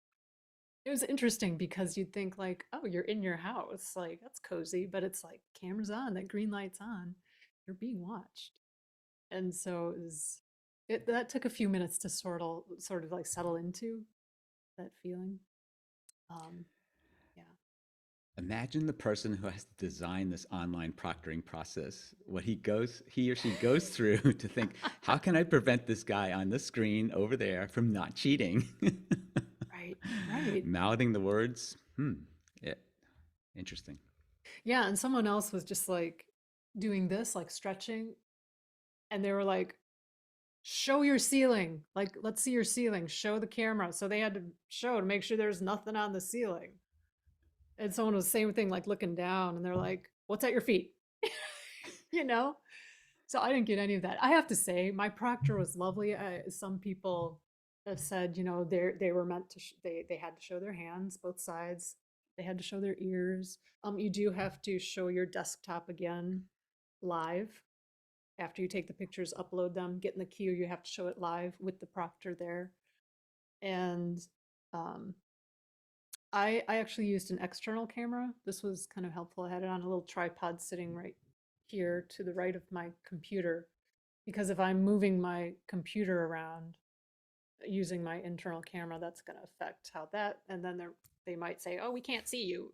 it was interesting because you'd think like, oh, you're in your house, like that's cozy, but it's like cameras on, that green light's on, you're being watched, and so that took a few minutes to sort of like settle into that feeling. Um, yeah. Imagine the person who has to design this online proctoring process, what he or she goes through to think, how can I prevent this guy on the screen over there from not cheating? Right, right. Mouthing the words. Yeah, interesting. Yeah, and someone else was just like doing this, like stretching, and they were like, show your ceiling. Like, let's see your ceiling. Show the camera. So they had to show to make sure there's nothing on the ceiling. And someone was the same thing, like looking down, and they're like, what's at your feet? you know? So I didn't get any of that. I have to say, my proctor was lovely. Some people have said, they were meant to, they had to show their hands, both sides. They had to show their ears. You do have to show your desktop again live after you take the pictures, upload them, get in the queue. You have to show it live with the proctor there. And um, I actually used an external camera. This was kind of helpful. I had it on a little tripod sitting right here to the right of my computer, because if I'm moving my computer around using my internal camera, that's going to affect how that, and then they might say, oh, we can't see you.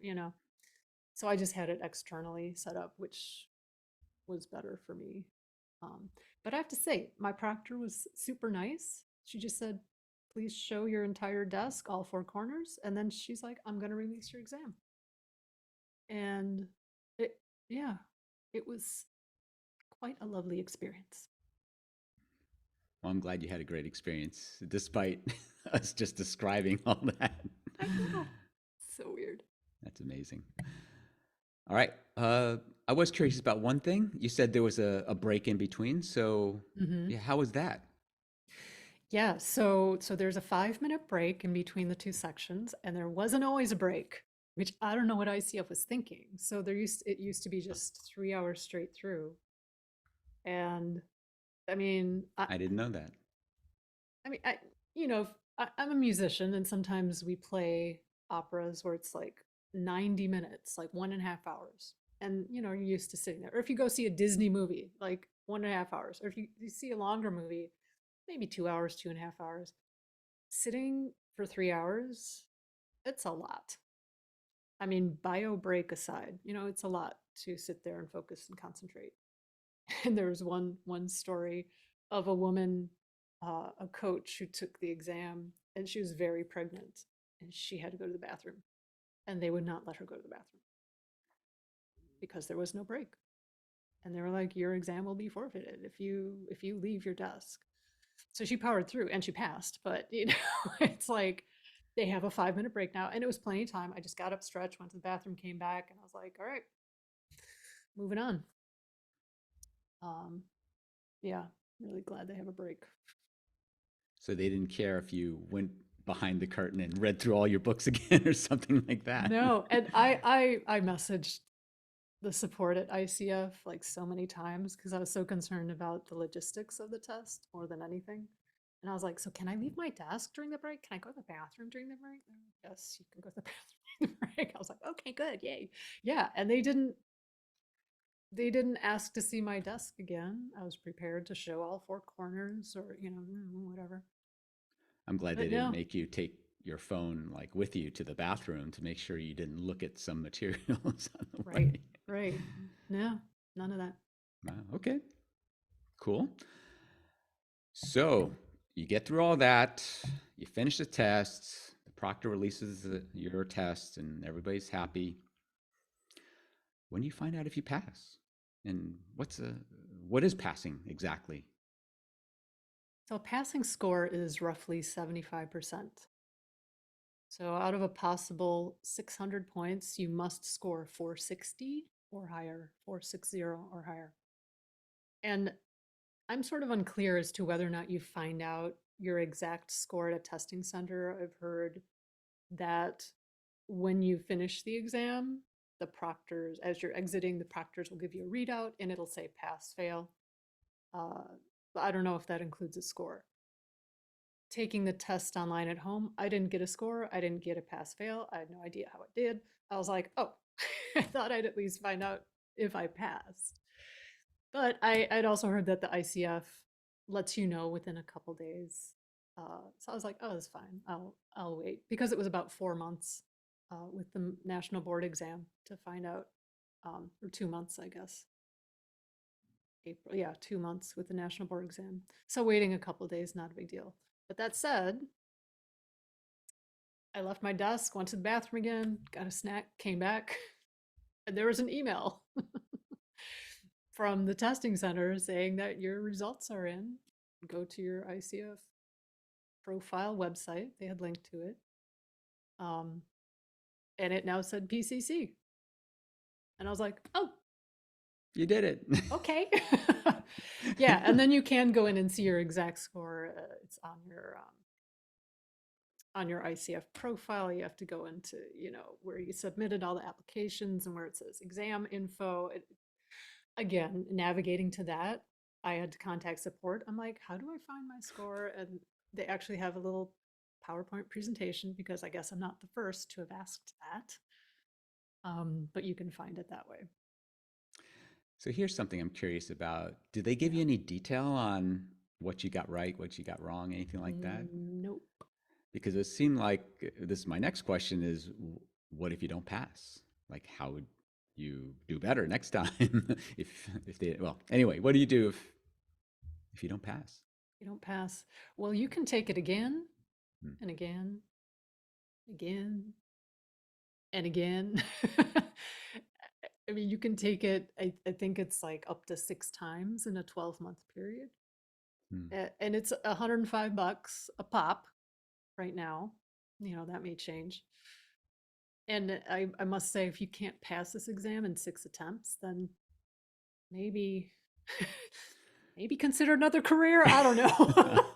So I just had it externally set up, which was better for me. Um, but I have to say, my proctor was super nice. She just said, please show your entire desk, all four corners. And then she's like, I'm going to release your exam. And it, yeah, it was quite a lovely experience. Well, I'm glad you had a great experience, despite us just describing all that. I know. So weird. That's amazing. All right. I was curious about one thing. You said there was a break in between. So, Hmm. yeah, how was that? Yeah, so there's a 5-minute break in between the two sections, and there wasn't always a break, which I don't know what ICF was thinking. So it used to be just 3 hours straight through. And I mean, I didn't know that. I mean, I'm a musician, and sometimes we play operas where it's like 90 minutes, like 1.5 hours. And you're used to sitting there. Or if you go see a Disney movie, like 1.5 hours. Or if you see a longer movie, maybe 2 hours, 2.5 hours. Sitting for 3 hours, it's a lot. I mean, bio break aside, it's a lot to sit there and focus and concentrate. And there was one story of a woman, a coach who took the exam, and she was very pregnant, and she had to go to the bathroom, and they would not let her go to the bathroom because there was no break. And they were like, your exam will be forfeited if you leave your desk. So she powered through and she passed, but it's like they have a 5-minute break now, and it was plenty of time. I just got up, stretched, went to the bathroom, came back, and I was like, all right, moving on. um yeah, really glad they have a break. So they didn't care if you went behind the curtain and read through all your books again or something like that. No, and I messaged the support at ICF like so many times because I was so concerned about the logistics of the test more than anything. And I was like, so can I leave my desk during the break? Can I go to the bathroom during the break? They're like, yes, you can go to the bathroom during the break. I was like, okay, good, yay. Yeah, and they didn't ask to see my desk again. I was prepared to show all four corners or, whatever. I'm glad they But didn't no, make you take your phone like with you to the bathroom to make sure you didn't look at some materials on the right, way. right. No, none of that. Wow, okay, cool. So you get through all that, you finish the test, the proctor releases your test, and everybody's happy. When do you find out if you pass? And what is passing exactly? So a passing score is roughly 75%. So out of a possible 600 points, you must score 460 or higher, 460 or higher. And I'm sort of unclear as to whether or not you find out your exact score at a testing center. I've heard that when you finish the exam, the proctors, as you're exiting, the proctors will give you a readout and it'll say pass, fail. Uh, but I don't know if that includes a score. Taking the test online at home, I didn't get a score. I didn't get a pass fail. I had no idea how it did. I was like, oh, I thought I'd at least find out if I passed. But I'd also heard that the ICF lets you know within a couple days. So I was like, oh, that's fine. I'll wait because it was about 4 months with the national board exam to find out, or 2 months, I guess. April, yeah, 2 months with the national board exam. So waiting a couple days, not a big deal. But that said, I left my desk, went to the bathroom again, got a snack, came back, and there was an email from the testing center saying that your results are in. Go to your ICF profile website. They had linked to it. Um, and it now said PCC. And I was like, oh, You did it. okay. Yeah. And then you can go in and see your exact score. It's on your ICF profile. You have to go into, where you submitted all the applications and where it says exam info. Again, navigating to that, I had to contact support. I'm like, how do I find my score? And they actually have a little PowerPoint presentation because I guess I'm not the first to have asked that. But you can find it that way. So here's something I'm curious about. Did they give Yeah. you any detail on what you got right, what you got wrong, anything like that? Nope. Because it seemed like this is my next question is what if you don't pass? Like how would you do better next time if they well, anyway, what do you do if you don't pass? You don't pass. Well, you can take it again Hmm. and again, again and again. I mean, you can take it, I think it's like up to 6 times in a 12-month period. Hmm. And it's $105 a pop right now. That may change. And I must say, if you can't pass this exam in 6 attempts, then maybe maybe consider another career. I don't know.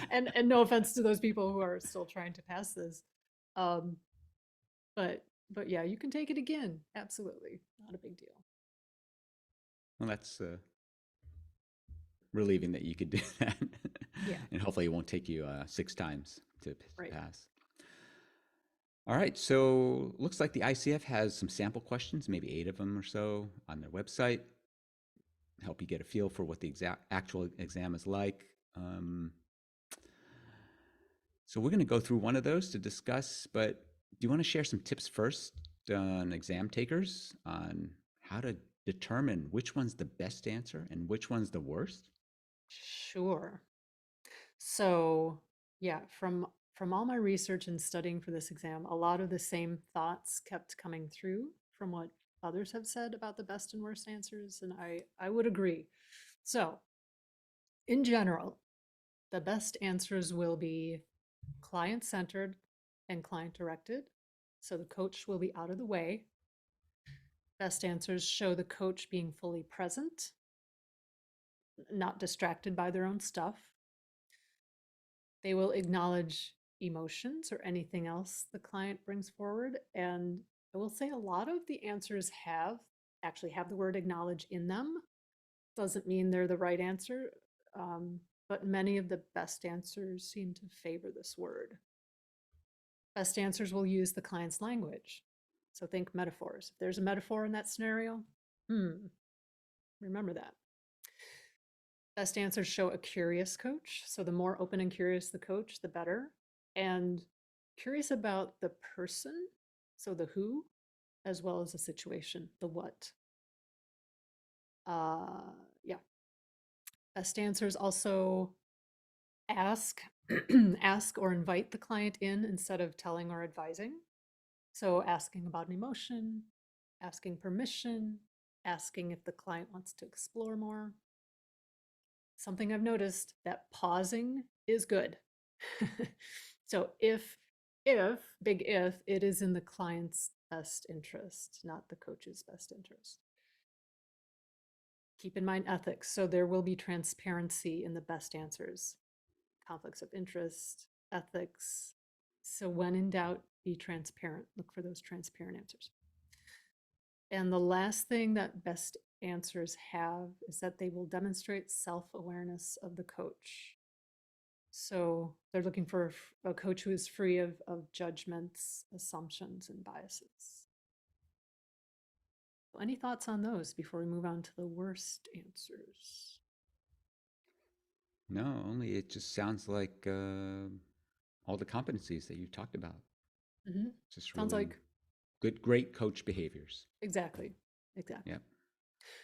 And no offense to those people who are still trying to pass this. Um, but yeah, you can take it again. Absolutely. Not a big deal. Well, that's relieving that you could do that. Yeah, And hopefully it won't take you 6 times to right. pass. All right, so looks like the ICF has some sample questions, maybe 8 of them or so on their website, help you get a feel for what the actual exam is like. So we're going to go through one of those to discuss, but do you want to share some tips first on exam takers on how to determine which one's the best answer and which one's the worst? Sure. So, yeah, from all my research and studying for this exam, a lot of the same thoughts kept coming through from what others have said about the best and worst answers, and I would agree. So, in general, the best answers will be client-centered and client-directed. So the coach will be out of the way. Best answers show the coach being fully present, not distracted by their own stuff. They will acknowledge emotions or anything else the client brings forward. And I will say a lot of the answers actually have the word acknowledge in them. Doesn't mean they're the right answer, but many of the best answers seem to favor this word. Best answers will use the client's language. So think metaphors. If there's a metaphor in that scenario, remember that. Best answers show a curious coach. So the more open and curious the coach, the better. And curious about the person, so the who, as well as the situation, the what. Yeah. Best answers also ask, ask or invite the client in instead of telling or advising. So asking about an emotion, asking permission, asking if the client wants to explore more. Something I've noticed that pausing is good. So big if, it is in the client's best interest, not the coach's best interest. Keep in mind ethics. So there will be transparency in the best answers, conflicts of interest, ethics. So when in doubt, be transparent. Look for those transparent answers. And the last thing that best answers have is that they will demonstrate self-awareness of the coach. So they're looking for a coach who is free of judgments, assumptions, and biases. So any thoughts on those before we move on to the worst answers? No, only it just sounds like all the competencies that you talked about. Hmm. Just Sounds really like good, great coach behaviors. exactly, exactly. Yep.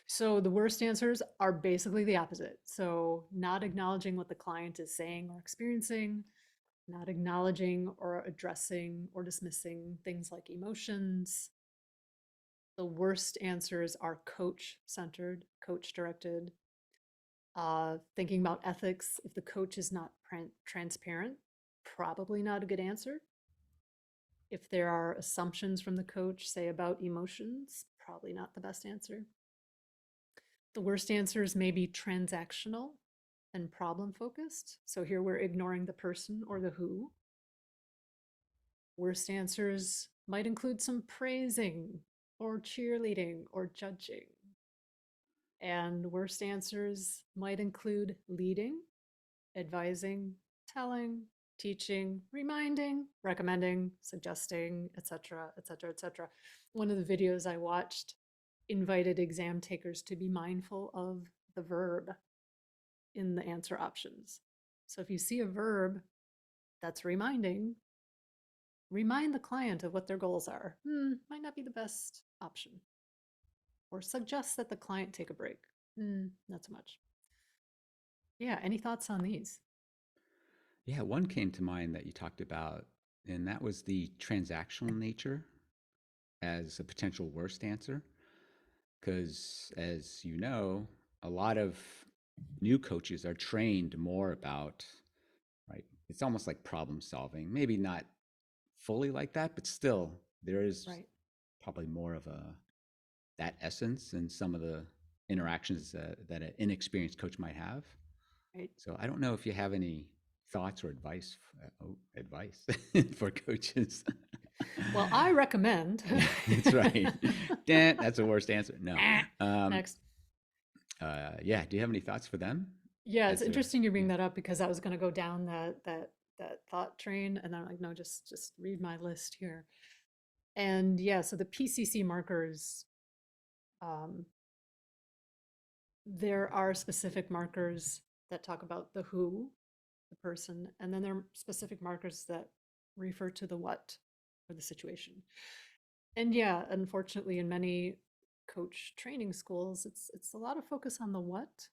So the worst answers are basically the opposite. So not acknowledging what the client is saying or experiencing, not acknowledging or addressing or dismissing things like emotions. The worst answers are coach centered, coach directed. Thinking about ethics, if the coach is not transparent, probably not a good answer. If there are assumptions from the coach, say about emotions, probably not the best answer. The worst answers may be transactional and problem focused. So here we're ignoring the person or the who. Worst answers might include some praising or cheerleading or judging. And worst answers might include leading, advising, telling, teaching, reminding, recommending, suggesting, etc., etc., etc. One of the videos I watched invited exam takers to be mindful of the verb in the answer options. So if you see a verb that's reminding, remind the client of what their goals are. Might not be the best option. Or suggest that the client take a break. Not so much. Yeah, any thoughts on these? Yeah, one came to mind that you talked about, and that was the transactional nature as a potential worst answer. Because, as you know, a lot of new coaches are trained more about, right? It's almost like problem solving. Maybe not fully like that, but still, there is Right, probably more of a that essence in some of the interactions that an inexperienced coach might have. right. So I don't know if you have any thoughts or advice, advice for coaches. Well, I recommend. That's right. Dan, that's the worst answer. No. Um, Next. yeah. Do you have any thoughts for them? Yeah, it's As they're, interesting you bring yeah. that up because I was going to go down that thought train, and then I'm like, no, just read my list here. And yeah, so the PCC markers, um, there are specific markers that talk about the who, the person, and then there are specific markers that refer to the what or the situation. And yeah, unfortunately, in many coach training schools, it's a lot of focus on the what,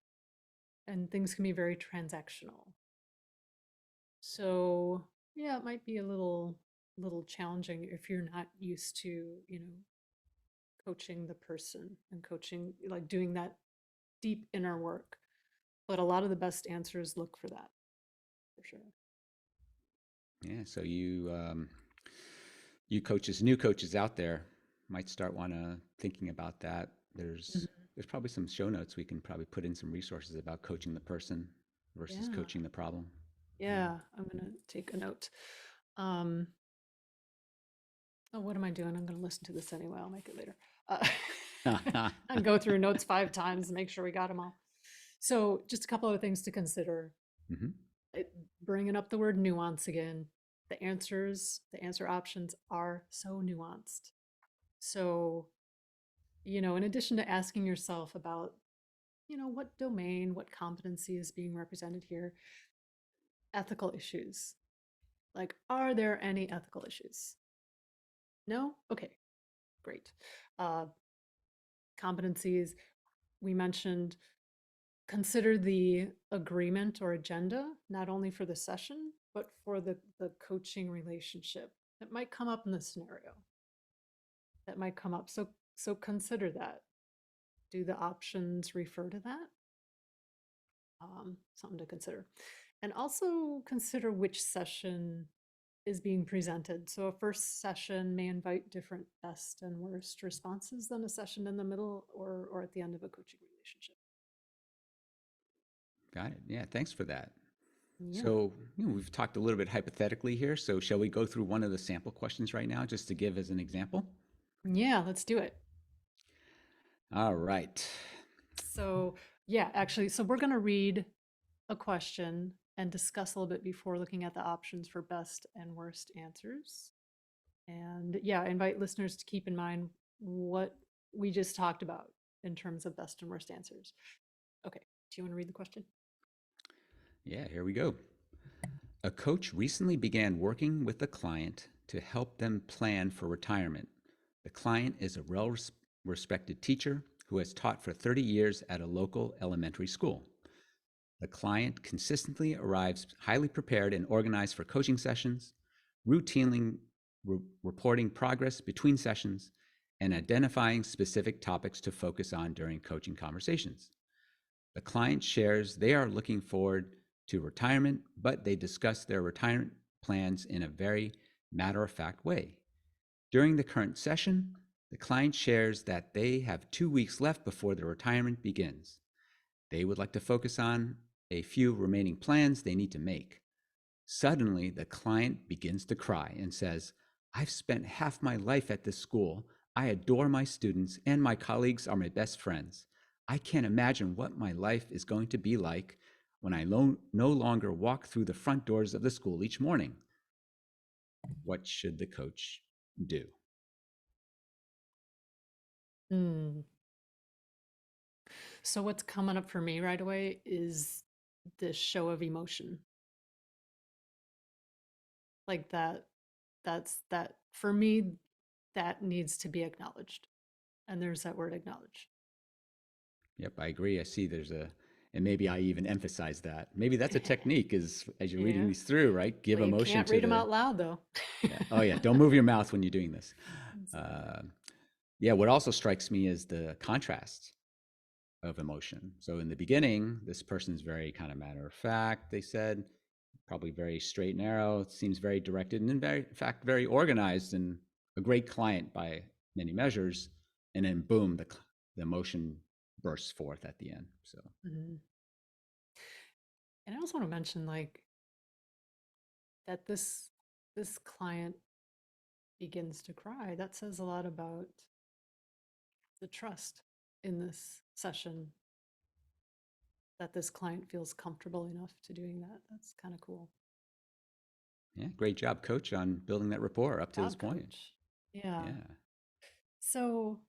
and things can be very transactional. So yeah, it might be a little challenging if you're not used to, coaching the person and coaching, like doing that deep inner work. But a lot of the best answers look for that, for sure. Yeah. So you coaches, new coaches out there might start thinking about that. Mhm. There's probably some show notes we can probably put in some resources about coaching the person versus Yeah. coaching the problem. Yeah, I'm gonna take a note. Um, oh, what am I doing? I'm gonna listen to this anyway. I'll make it later. Uh, Yeah. and go through notes 5 times and make sure we got them all. So, just a couple of things to consider. Hmm. Bringing up the word nuance again. The answer options are so nuanced. So, in addition to asking yourself about, what domain, what competency is being represented here, ethical issues. Like, are there any ethical issues? No? Okay, great. Uh, Competencies, we mentioned consider the agreement or agenda, not only for the session, but for the coaching relationship. It might come up in the scenario. That might come up. So consider that. Do the options refer to that? Something to consider. And also consider which session is being presented. So a first session may invite different best and worst responses than a session in the middle or at the end of a coaching relationship. Got it. Yeah. Thanks for that. Yeah. So, we've talked a little bit hypothetically here. So, shall we go through one of the sample questions right now just to give as an example? Yeah, let's do it. All right. So, yeah, actually, so we're going to read a question and discuss a little bit before looking at the options for best and worst answers. And yeah, I invite listeners to keep in mind what we just talked about in terms of best and worst answers. Okay, do you want to read the question? Yeah, here we go. A coach recently began working with a client to help them plan for retirement. The client is a well respected teacher who has taught for 30 years at a local elementary school. The client consistently arrives highly prepared and organized for coaching sessions, routinely reporting progress between sessions, and identifying specific topics to focus on during coaching conversations. The client shares they are looking forward to retirement, but they discuss their retirement plans in a very matter of fact way. During the current session, the client shares that they have 2 weeks left before their retirement begins. They would like to focus on a few remaining plans they need to make. Suddenly, the client begins to cry and says, I've spent half my life at this school. I adore my students, and my colleagues are my best friends. I can't imagine what my life is going to be like when I no longer walk through the front doors of the school each morning. What should the coach do? Hmm. So what's coming up for me right away is this show of emotion. Like that for me, that needs to be acknowledged. And there's that word acknowledge. Yep, I agree. I see and maybe I even emphasize that. Maybe that's a technique is as you're reading Yeah. these through, right? Give Well, you emotion can't to read them the, out loud though. yeah. Oh yeah. Don't move your mouth when you're doing this. Exactly. Uh, yeah. What also strikes me is the contrast of emotion. So in the beginning, this person's very kind of matter of fact, they said, probably very straight and narrow, seems very directed, and in fact, very organized and a great client by many measures. And then boom, the emotion bursts forth at the end. So Mhm. And I also want to mention like that this client begins to cry. That says a lot about the trust in this session that this client feels comfortable enough to doing that. That's kind of cool. yeah, great job, coach, on building that rapport up to this Job point. coach. Yeah. Yeah. So,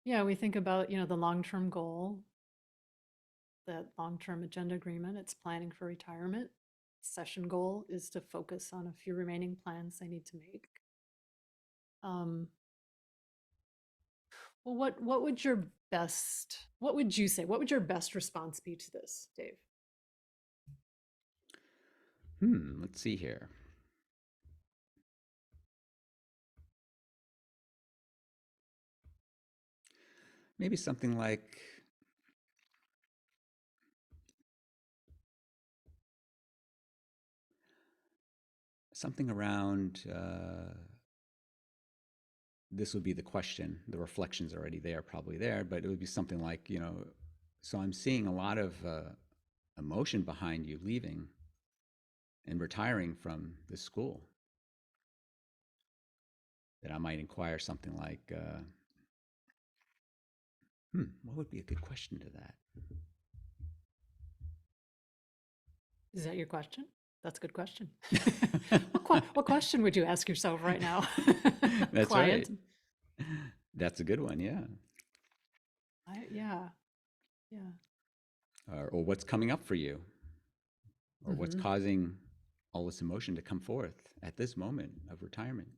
yeah, we think about, the long-term goal, that long-term agenda agreement, it's planning for retirement. Session goal is to focus on a few remaining plans they need to make. Um, well, what would you say? What would your best response be to this, Dave? Let's see here. Maybe something like something around this would be the question. The reflection's already there, probably there, but it would be something like, so I'm seeing a lot of emotion behind you leaving and retiring from this school. That I might inquire something like, what would be a good question to that? Is that your question? That's a good question. What question would you ask yourself right now, That's right. client? That's a good one, yeah. Yeah, yeah. Or what's coming up for you, or what's Hmm. causing all this emotion to come forth at this moment of retirement.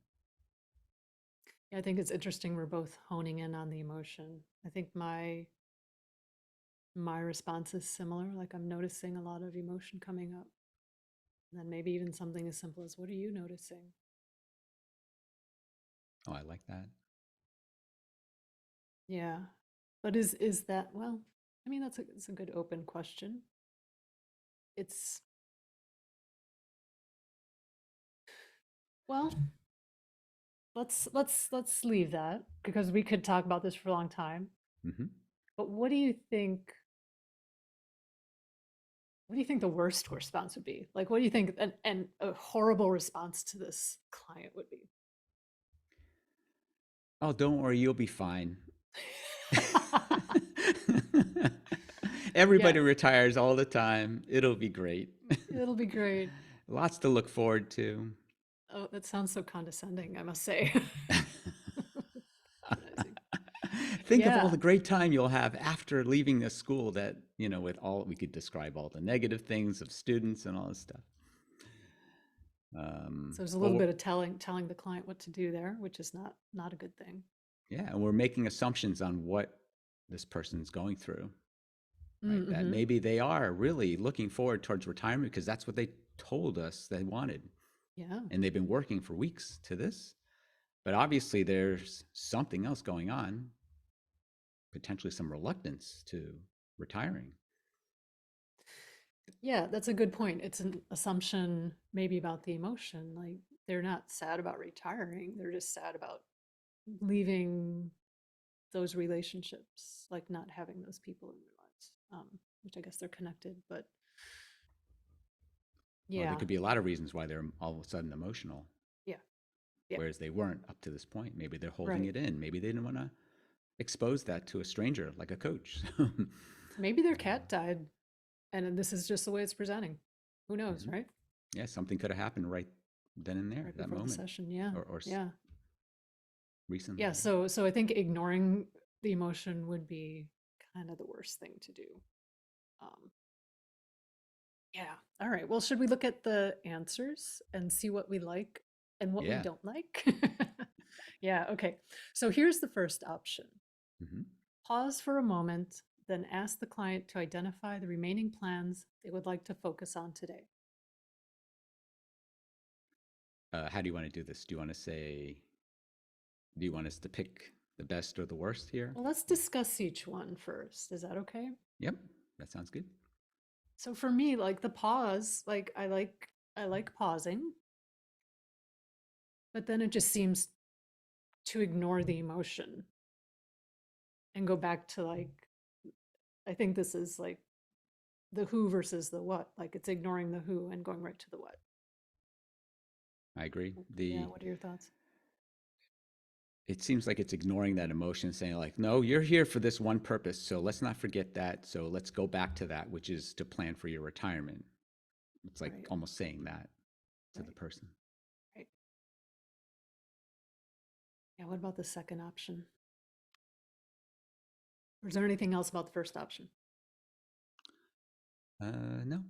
Yeah, I think it's interesting we're both honing in on the emotion. I think my response is similar. Like I'm noticing a lot of emotion coming up. And then maybe even something as simple as what are you noticing? Oh, I like that. Yeah. But is that well, I mean it's a good open question. It's well, let's leave that because we could talk about this for a long time. Hmm. But what do you think the worst response would be? Like what do you think and a horrible response to this client would be? Oh, don't worry, you'll be fine. Yeah, Everybody retires all the time. It'll be great. it'll be great. Lots to look forward to. Oh, that sounds so condescending, I must say. Patronizing. think of all the Yeah. great time you'll have after leaving a school that, with all, we could describe all the negative things of students and all this stuff. So there's a Well, little bit of telling the client what to do there, which is not a good thing. yeah, and we're making assumptions on what this person's going through, right? That Mm-hmm. maybe they are really looking forward towards retirement because that's what they told us they wanted. Yeah. And they've been working for weeks to this. But obviously, there's something else going on, potentially some reluctance to retiring. Yeah, that's a good point. It's an assumption maybe about the emotion. Like they're not sad about retiring. They're just sad about leaving those relationships, like not having those people in their lives, which I guess they're connected. But Well, there yeah, could be a lot of reasons why they're all of a sudden emotional, yeah, yeah, whereas they weren't up to this point. Maybe they're holding right. it in. Maybe they didn't want to expose that to a stranger, like a coach. Maybe their cat died, and this is just the way it's presenting. Who knows, Mhm. right? Yeah, something could have happened right then and there, Right that before the moment, session. Yeah, or yeah, recently. yeah. So I think ignoring the emotion would be kind of the worst thing to do. Um, Yeah. All right. Well, should we look at the answers and see what we like and what we Yeah. don't like? Yeah. Okay. So here's the first option. Hmm. Pause for a moment, then ask the client to identify the remaining plans they would like to focus on today. How do you want to do this? Do you want to say, do you want us to pick the best or the worst here? Well, let's discuss each one first. Is that okay? Yep, that sounds good. So for me, like the pause, like I like pausing, but then it just seems to ignore the emotion and go back to like I think this is like the who versus the what. Like it's ignoring the who and going right to the what. I agree. Yeah, what are your thoughts? It seems like it's ignoring that emotion, saying like, no, you're here for this one purpose, so let's not forget that. So let's go back to that, which is to plan for your retirement. It's like Right, almost saying that to the right, person. right. Yeah, what about the second option? Or is there anything else about the first option? No.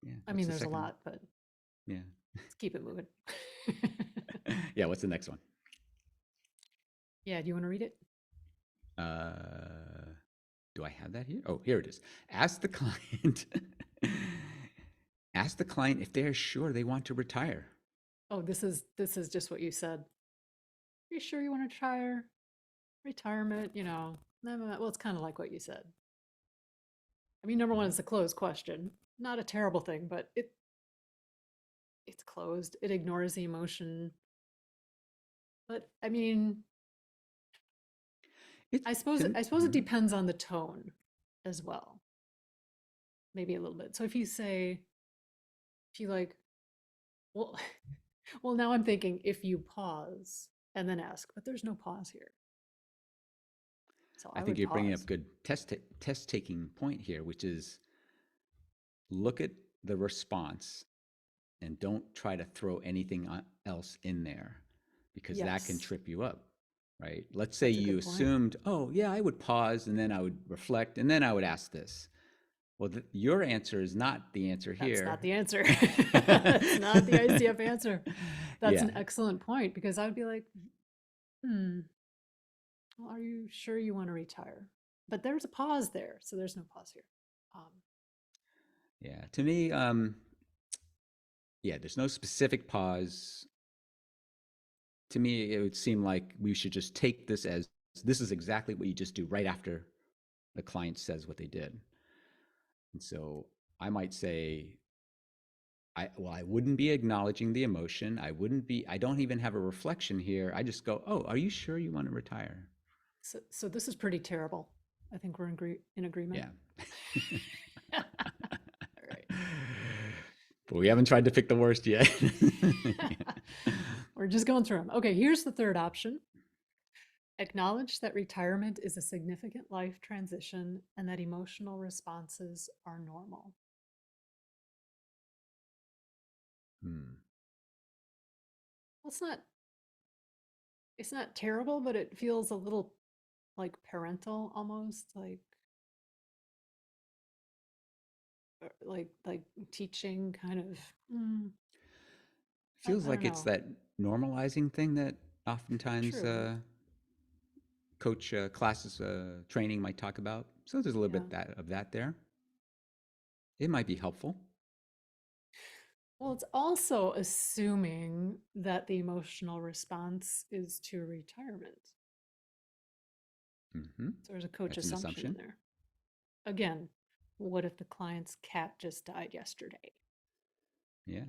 Yeah. I What's mean, the there's a second? lot, but Yeah. let's keep it moving. Yeah. What's the next one? Yeah, do you want to read it? Uh, do I have that here? Oh, here it is. Ask the client. Ask the client if they are sure they want to retire. Oh, this is just what you said. Are you sure you want to retire? Retirement, well, it's kind of like what you said. I mean, number one, Mhm. it's a closed question. Not a terrible thing, but it's closed. It ignores the emotion. But I mean, It's I suppose to I suppose it mhm. depends on the tone as well. Maybe a little bit. So if you like, well, well, now I'm thinking if you pause and then ask, but there's no pause here. So I I think would you're bringing up pause. a good test taking point here, which is look at the response and don't try to throw anything else in there because that can Yes, trip you up, right? Let's say that's a you good point. assumed, oh, yeah, I would pause and then I would reflect and then I would ask this. Well, your answer is not the answer That's not here. the answer. That's not the ICF answer. That's Yeah, an excellent point because I would be like, hmm, well, are you sure you want to retire? But there's a pause there, so there's no pause here. Um, yeah. To me, yeah, there's no specific pause. To me, it would seem like we should just take this as this is exactly what you just do right after the client says what they did. And so I might say, I wouldn't be acknowledging the emotion. I don't even have a reflection here. I just go, oh, are you sure you want to retire? so this is pretty terrible. I think we're in agreement. Yeah. All right. But we haven't tried to pick the worst yet. We're just going through them. Okay, here's the third option. Acknowledge that retirement is a significant life transition and that emotional responses are normal. Hmm. Well, it's not terrible, but it feels a little like parental almost, like teaching kind of. Feels I don't like it's know. that normalizing thing that oftentimes True. coach classes training might talk about. So there's a little Yeah. bit of that there. It might be helpful. Well, it's also assuming that the emotional response is to retirement. Hmm. So there's a coach That's an assumption in assumption. there. Again, what if the client's cat just died yesterday? Yeah.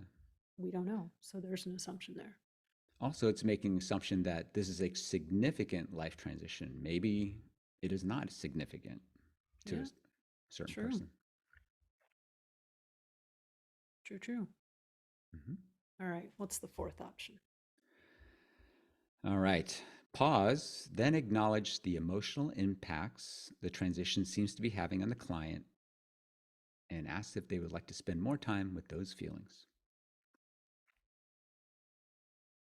We don't know. So there's an assumption there. Also, it's making the assumption that this is a significant life transition. Maybe it is not significant to a Yeah, certain true. person. True, true. Hmm. All right. What's the fourth option? All right. Pause, then acknowledge the emotional impacts the transition seems to be having on the client and ask if they would like to spend more time with those feelings.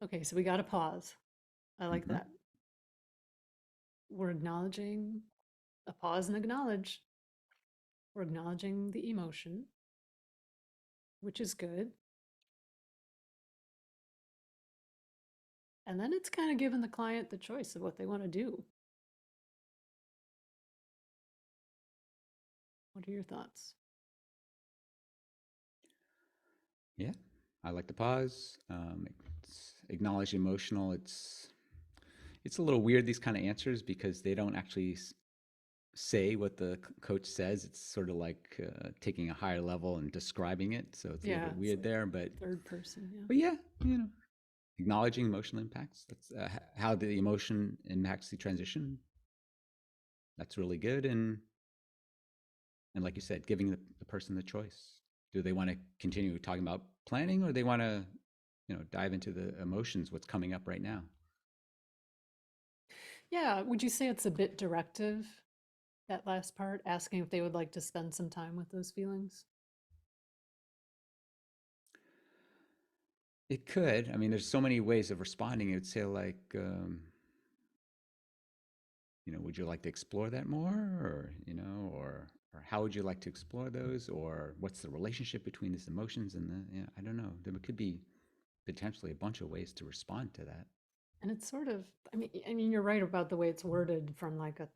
Okay, so we got to pause. I like Hmm. that. We're acknowledging a pause and acknowledge. We're acknowledging the emotion, which is good. And then it's kind of giving the client the choice of what they want to do. What are your thoughts? Yeah, I like the pause. It's acknowledge emotional. It's a little weird, these kind of answers, because they don't actually say what the coach says. It's sort of like taking a higher level and describing it. So it's a little Yeah, bit it's weird like there. third person. Yeah. But yeah, acknowledging emotional impacts. That's how the emotion impacts the transition. That's really good. And like you said, giving the person the choice. Do they want to continue talking about planning, or they want to, dive into the emotions, what's coming up right now? Yeah. Would you say it's a bit directive, that last part, asking if they would like to spend some time with those feelings? It could. I mean, there's so many ways of responding. It would say like, would you like to explore that more, or or how would you like to explore those, or what's the relationship between these emotions and I don't know. There could be potentially a bunch of ways to respond to that. And it's sort of, I mean, you're right about the way it's worded from like a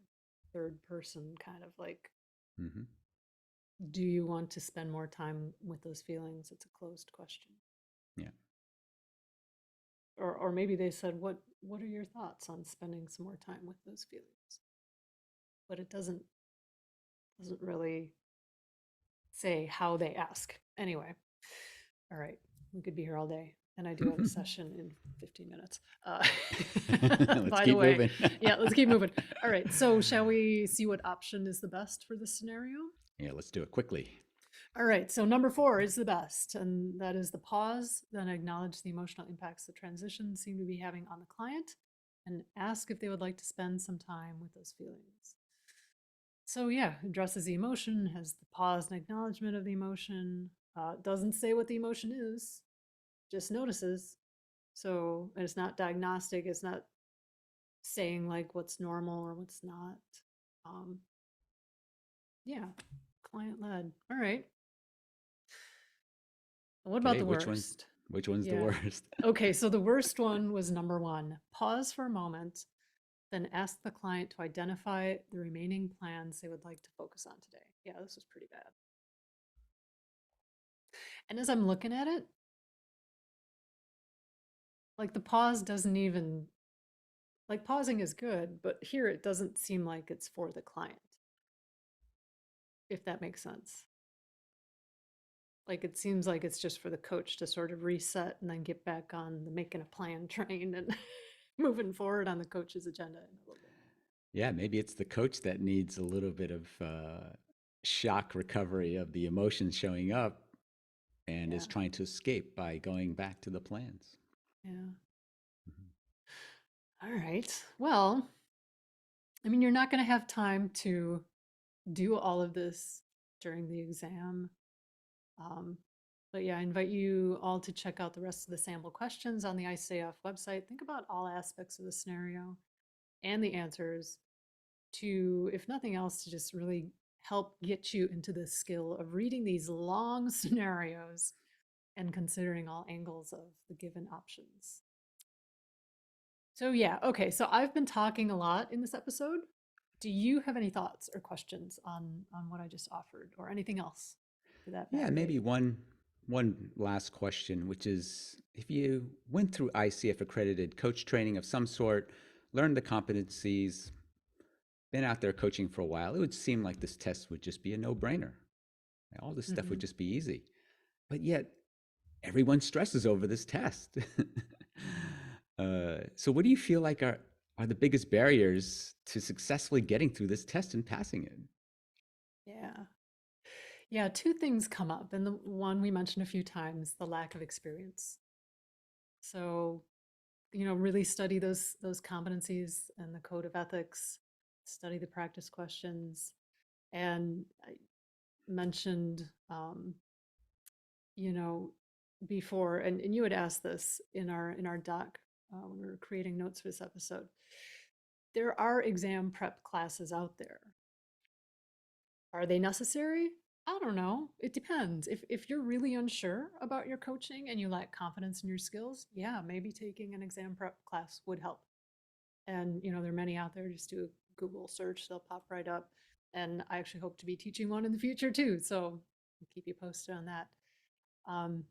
third person kind of like, Hmm. do you want to spend more time with those feelings? It's a closed question. Yeah. Or maybe they said, what are your thoughts on spending some more time with those feelings? But it doesn't really say how they ask. Anyway, all right, we could be here all day. And I do have a session in 15 minutes. Let's By the keep way, moving. yeah, let's keep moving. All right, so shall we see what option is the best for this scenario? Yeah, let's do it quickly. All right, so number 4 is the best, and that is the pause, then acknowledge the emotional impacts the transition seem to be having on the client, and ask if they would like to spend some time with those feelings. So yeah, addresses the emotion, has the pause and acknowledgement of the emotion, doesn't say what the emotion is, just notices. So it's not diagnostic, it's not saying like what's normal or what's not. Um, yeah, client led. All right. What about Okay, the which one's worst? which one's the Yeah. worst? Okay, so the worst one was number 1. Pause for a moment, then ask the client to identify the remaining plans they would like to focus on today. Yeah, this was pretty bad. And as I'm looking at it, like the pause doesn't even, like pausing is good, but here it doesn't seem like it's for the client, if that makes sense. Like it seems like it's just for the coach to sort of reset and then get back on the making a plan train and moving forward on the coach's agenda in a little bit. Yeah, maybe it's the coach that needs a little bit of shock recovery of the emotions showing up and Yeah, is trying to escape by going back to the plans. yeah. Mhm. All right. Well, I mean, you're not going to have time to do all of this during the exam. Um, but yeah, I invite you all to check out the rest of the sample questions on the ICF website. Think about all aspects of the scenario and the answers. to, if nothing else, to just really help get you into the skill of reading these long scenarios and considering all angles of the given options. So yeah, okay. So I've been talking a lot in this episode. Do you have any thoughts or questions on what I just offered, or anything else for that Yeah, matter, maybe Dave? one last question, which is if you went through ICF accredited coach training of some sort, learned the competencies, been out there coaching for a while, it would seem like this test would just be a no-brainer. All this stuff would Hmm. just be easy. But yet everyone stresses over this test. So what do you feel like are the biggest barriers to successfully getting through this test and passing it? Yeah. Yeah, two things come up. And the one we mentioned a few times, the lack of experience. So, really study those competencies and the code of ethics, study the practice questions. And I mentioned, you know, before, and you had asked this in our doc when we were creating notes for this episode. There are exam prep classes out there. Are they necessary? I don't know. It depends. If you're really unsure about your coaching and you lack confidence in your skills, yeah, maybe taking an exam prep class would help. And there are many out there. Just do a Google search; they'll pop right up. And I actually hope to be teaching one in the future too. So I'll keep you posted on that. Um,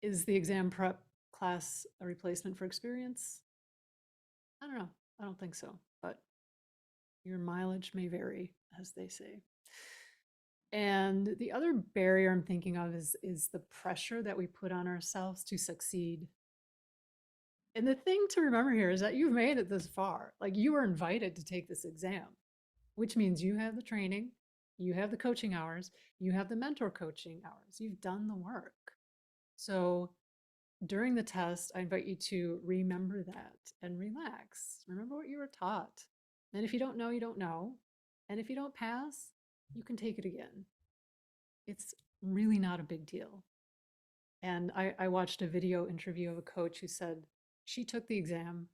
is the exam prep class a replacement for experience? I don't know. I don't think so. But your mileage may vary, as they say. And the other barrier I'm thinking of is the pressure that we put on ourselves to succeed. And the thing to remember here is that you've made it this far. Like, you were invited to take this exam, which means you have the training, you have the coaching hours, you have the mentor coaching hours. You've done the work. So during the test, I invite you to remember that and relax. Remember what you were taught. And if you don't know, you don't know. And if you don't pass, you can take it again. It's really not a big deal. And I watched a video interview of a coach who said she took the exam,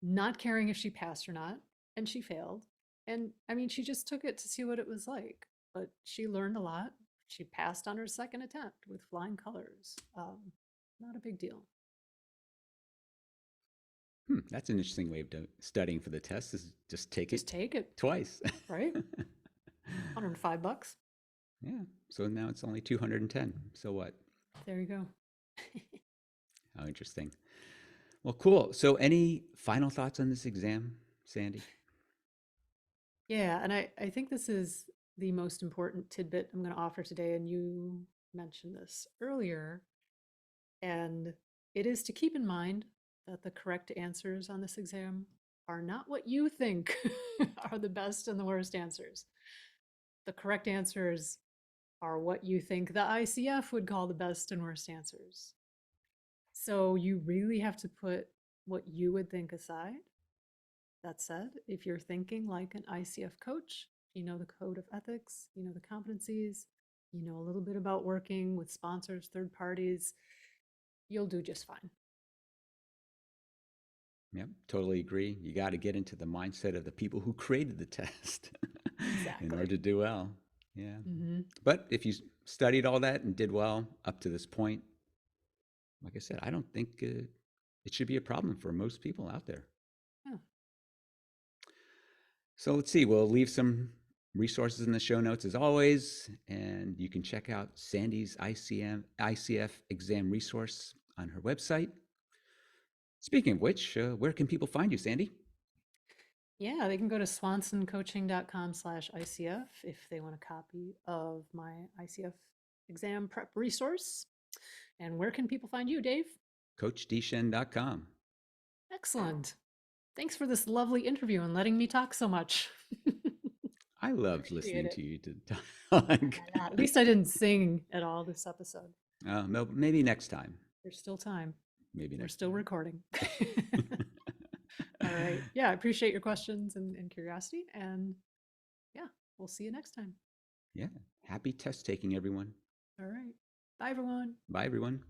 not caring if she passed or not, and she failed. And I mean, she just took it to see what it was like, but she learned a lot. She passed on her second attempt with flying colors. Not a big deal. That's an interesting way of studying for the test is just take it Just take it, twice. right? $105. Yeah. So now it's only 210. So what? There you go. How interesting. Well, cool. So any final thoughts on this exam, Sandy? Yeah, and I think this is the most important tidbit I'm going to offer today. And you mentioned this earlier. And it is to keep in mind that the correct answers on this exam are not what you think are the best and the worst answers. The correct answers are what you think the ICF would call the best and worst answers. So you really have to put what you would think aside. That said, if you're thinking like an ICF coach, you know the code of ethics, you know the competencies, you know a little bit about working with sponsors, third parties, you'll do just fine. Yep, totally agree. You got to get into the mindset of the people who created the test in order Exactly. to do well. Yeah. Hmm. But if you studied all that and did well up to this point, like I said, I don't think it should be a problem for most people out there. Yeah. So let's see, we'll leave some resources in the show notes as always, and you can check out Sandy's ICF exam resource on her website. Speaking of which, where can people find you, Sandy? Yeah, they can go to swansoncoaching.com/ICF if they want a copy of my ICF exam prep resource. And where can people find you, Dave? CoachDshen.com. Excellent. Thanks for this lovely interview and letting me talk so much. I loved Appreciate listening it. to you to talk. At least I didn't sing at all this episode. Maybe next time. There's still time. Maybe We're next still time. recording. All right. Yeah, I appreciate your questions and curiosity. And yeah, we'll see you next time. Yeah. Happy test taking, everyone. All right. Bye, everyone. Bye, everyone.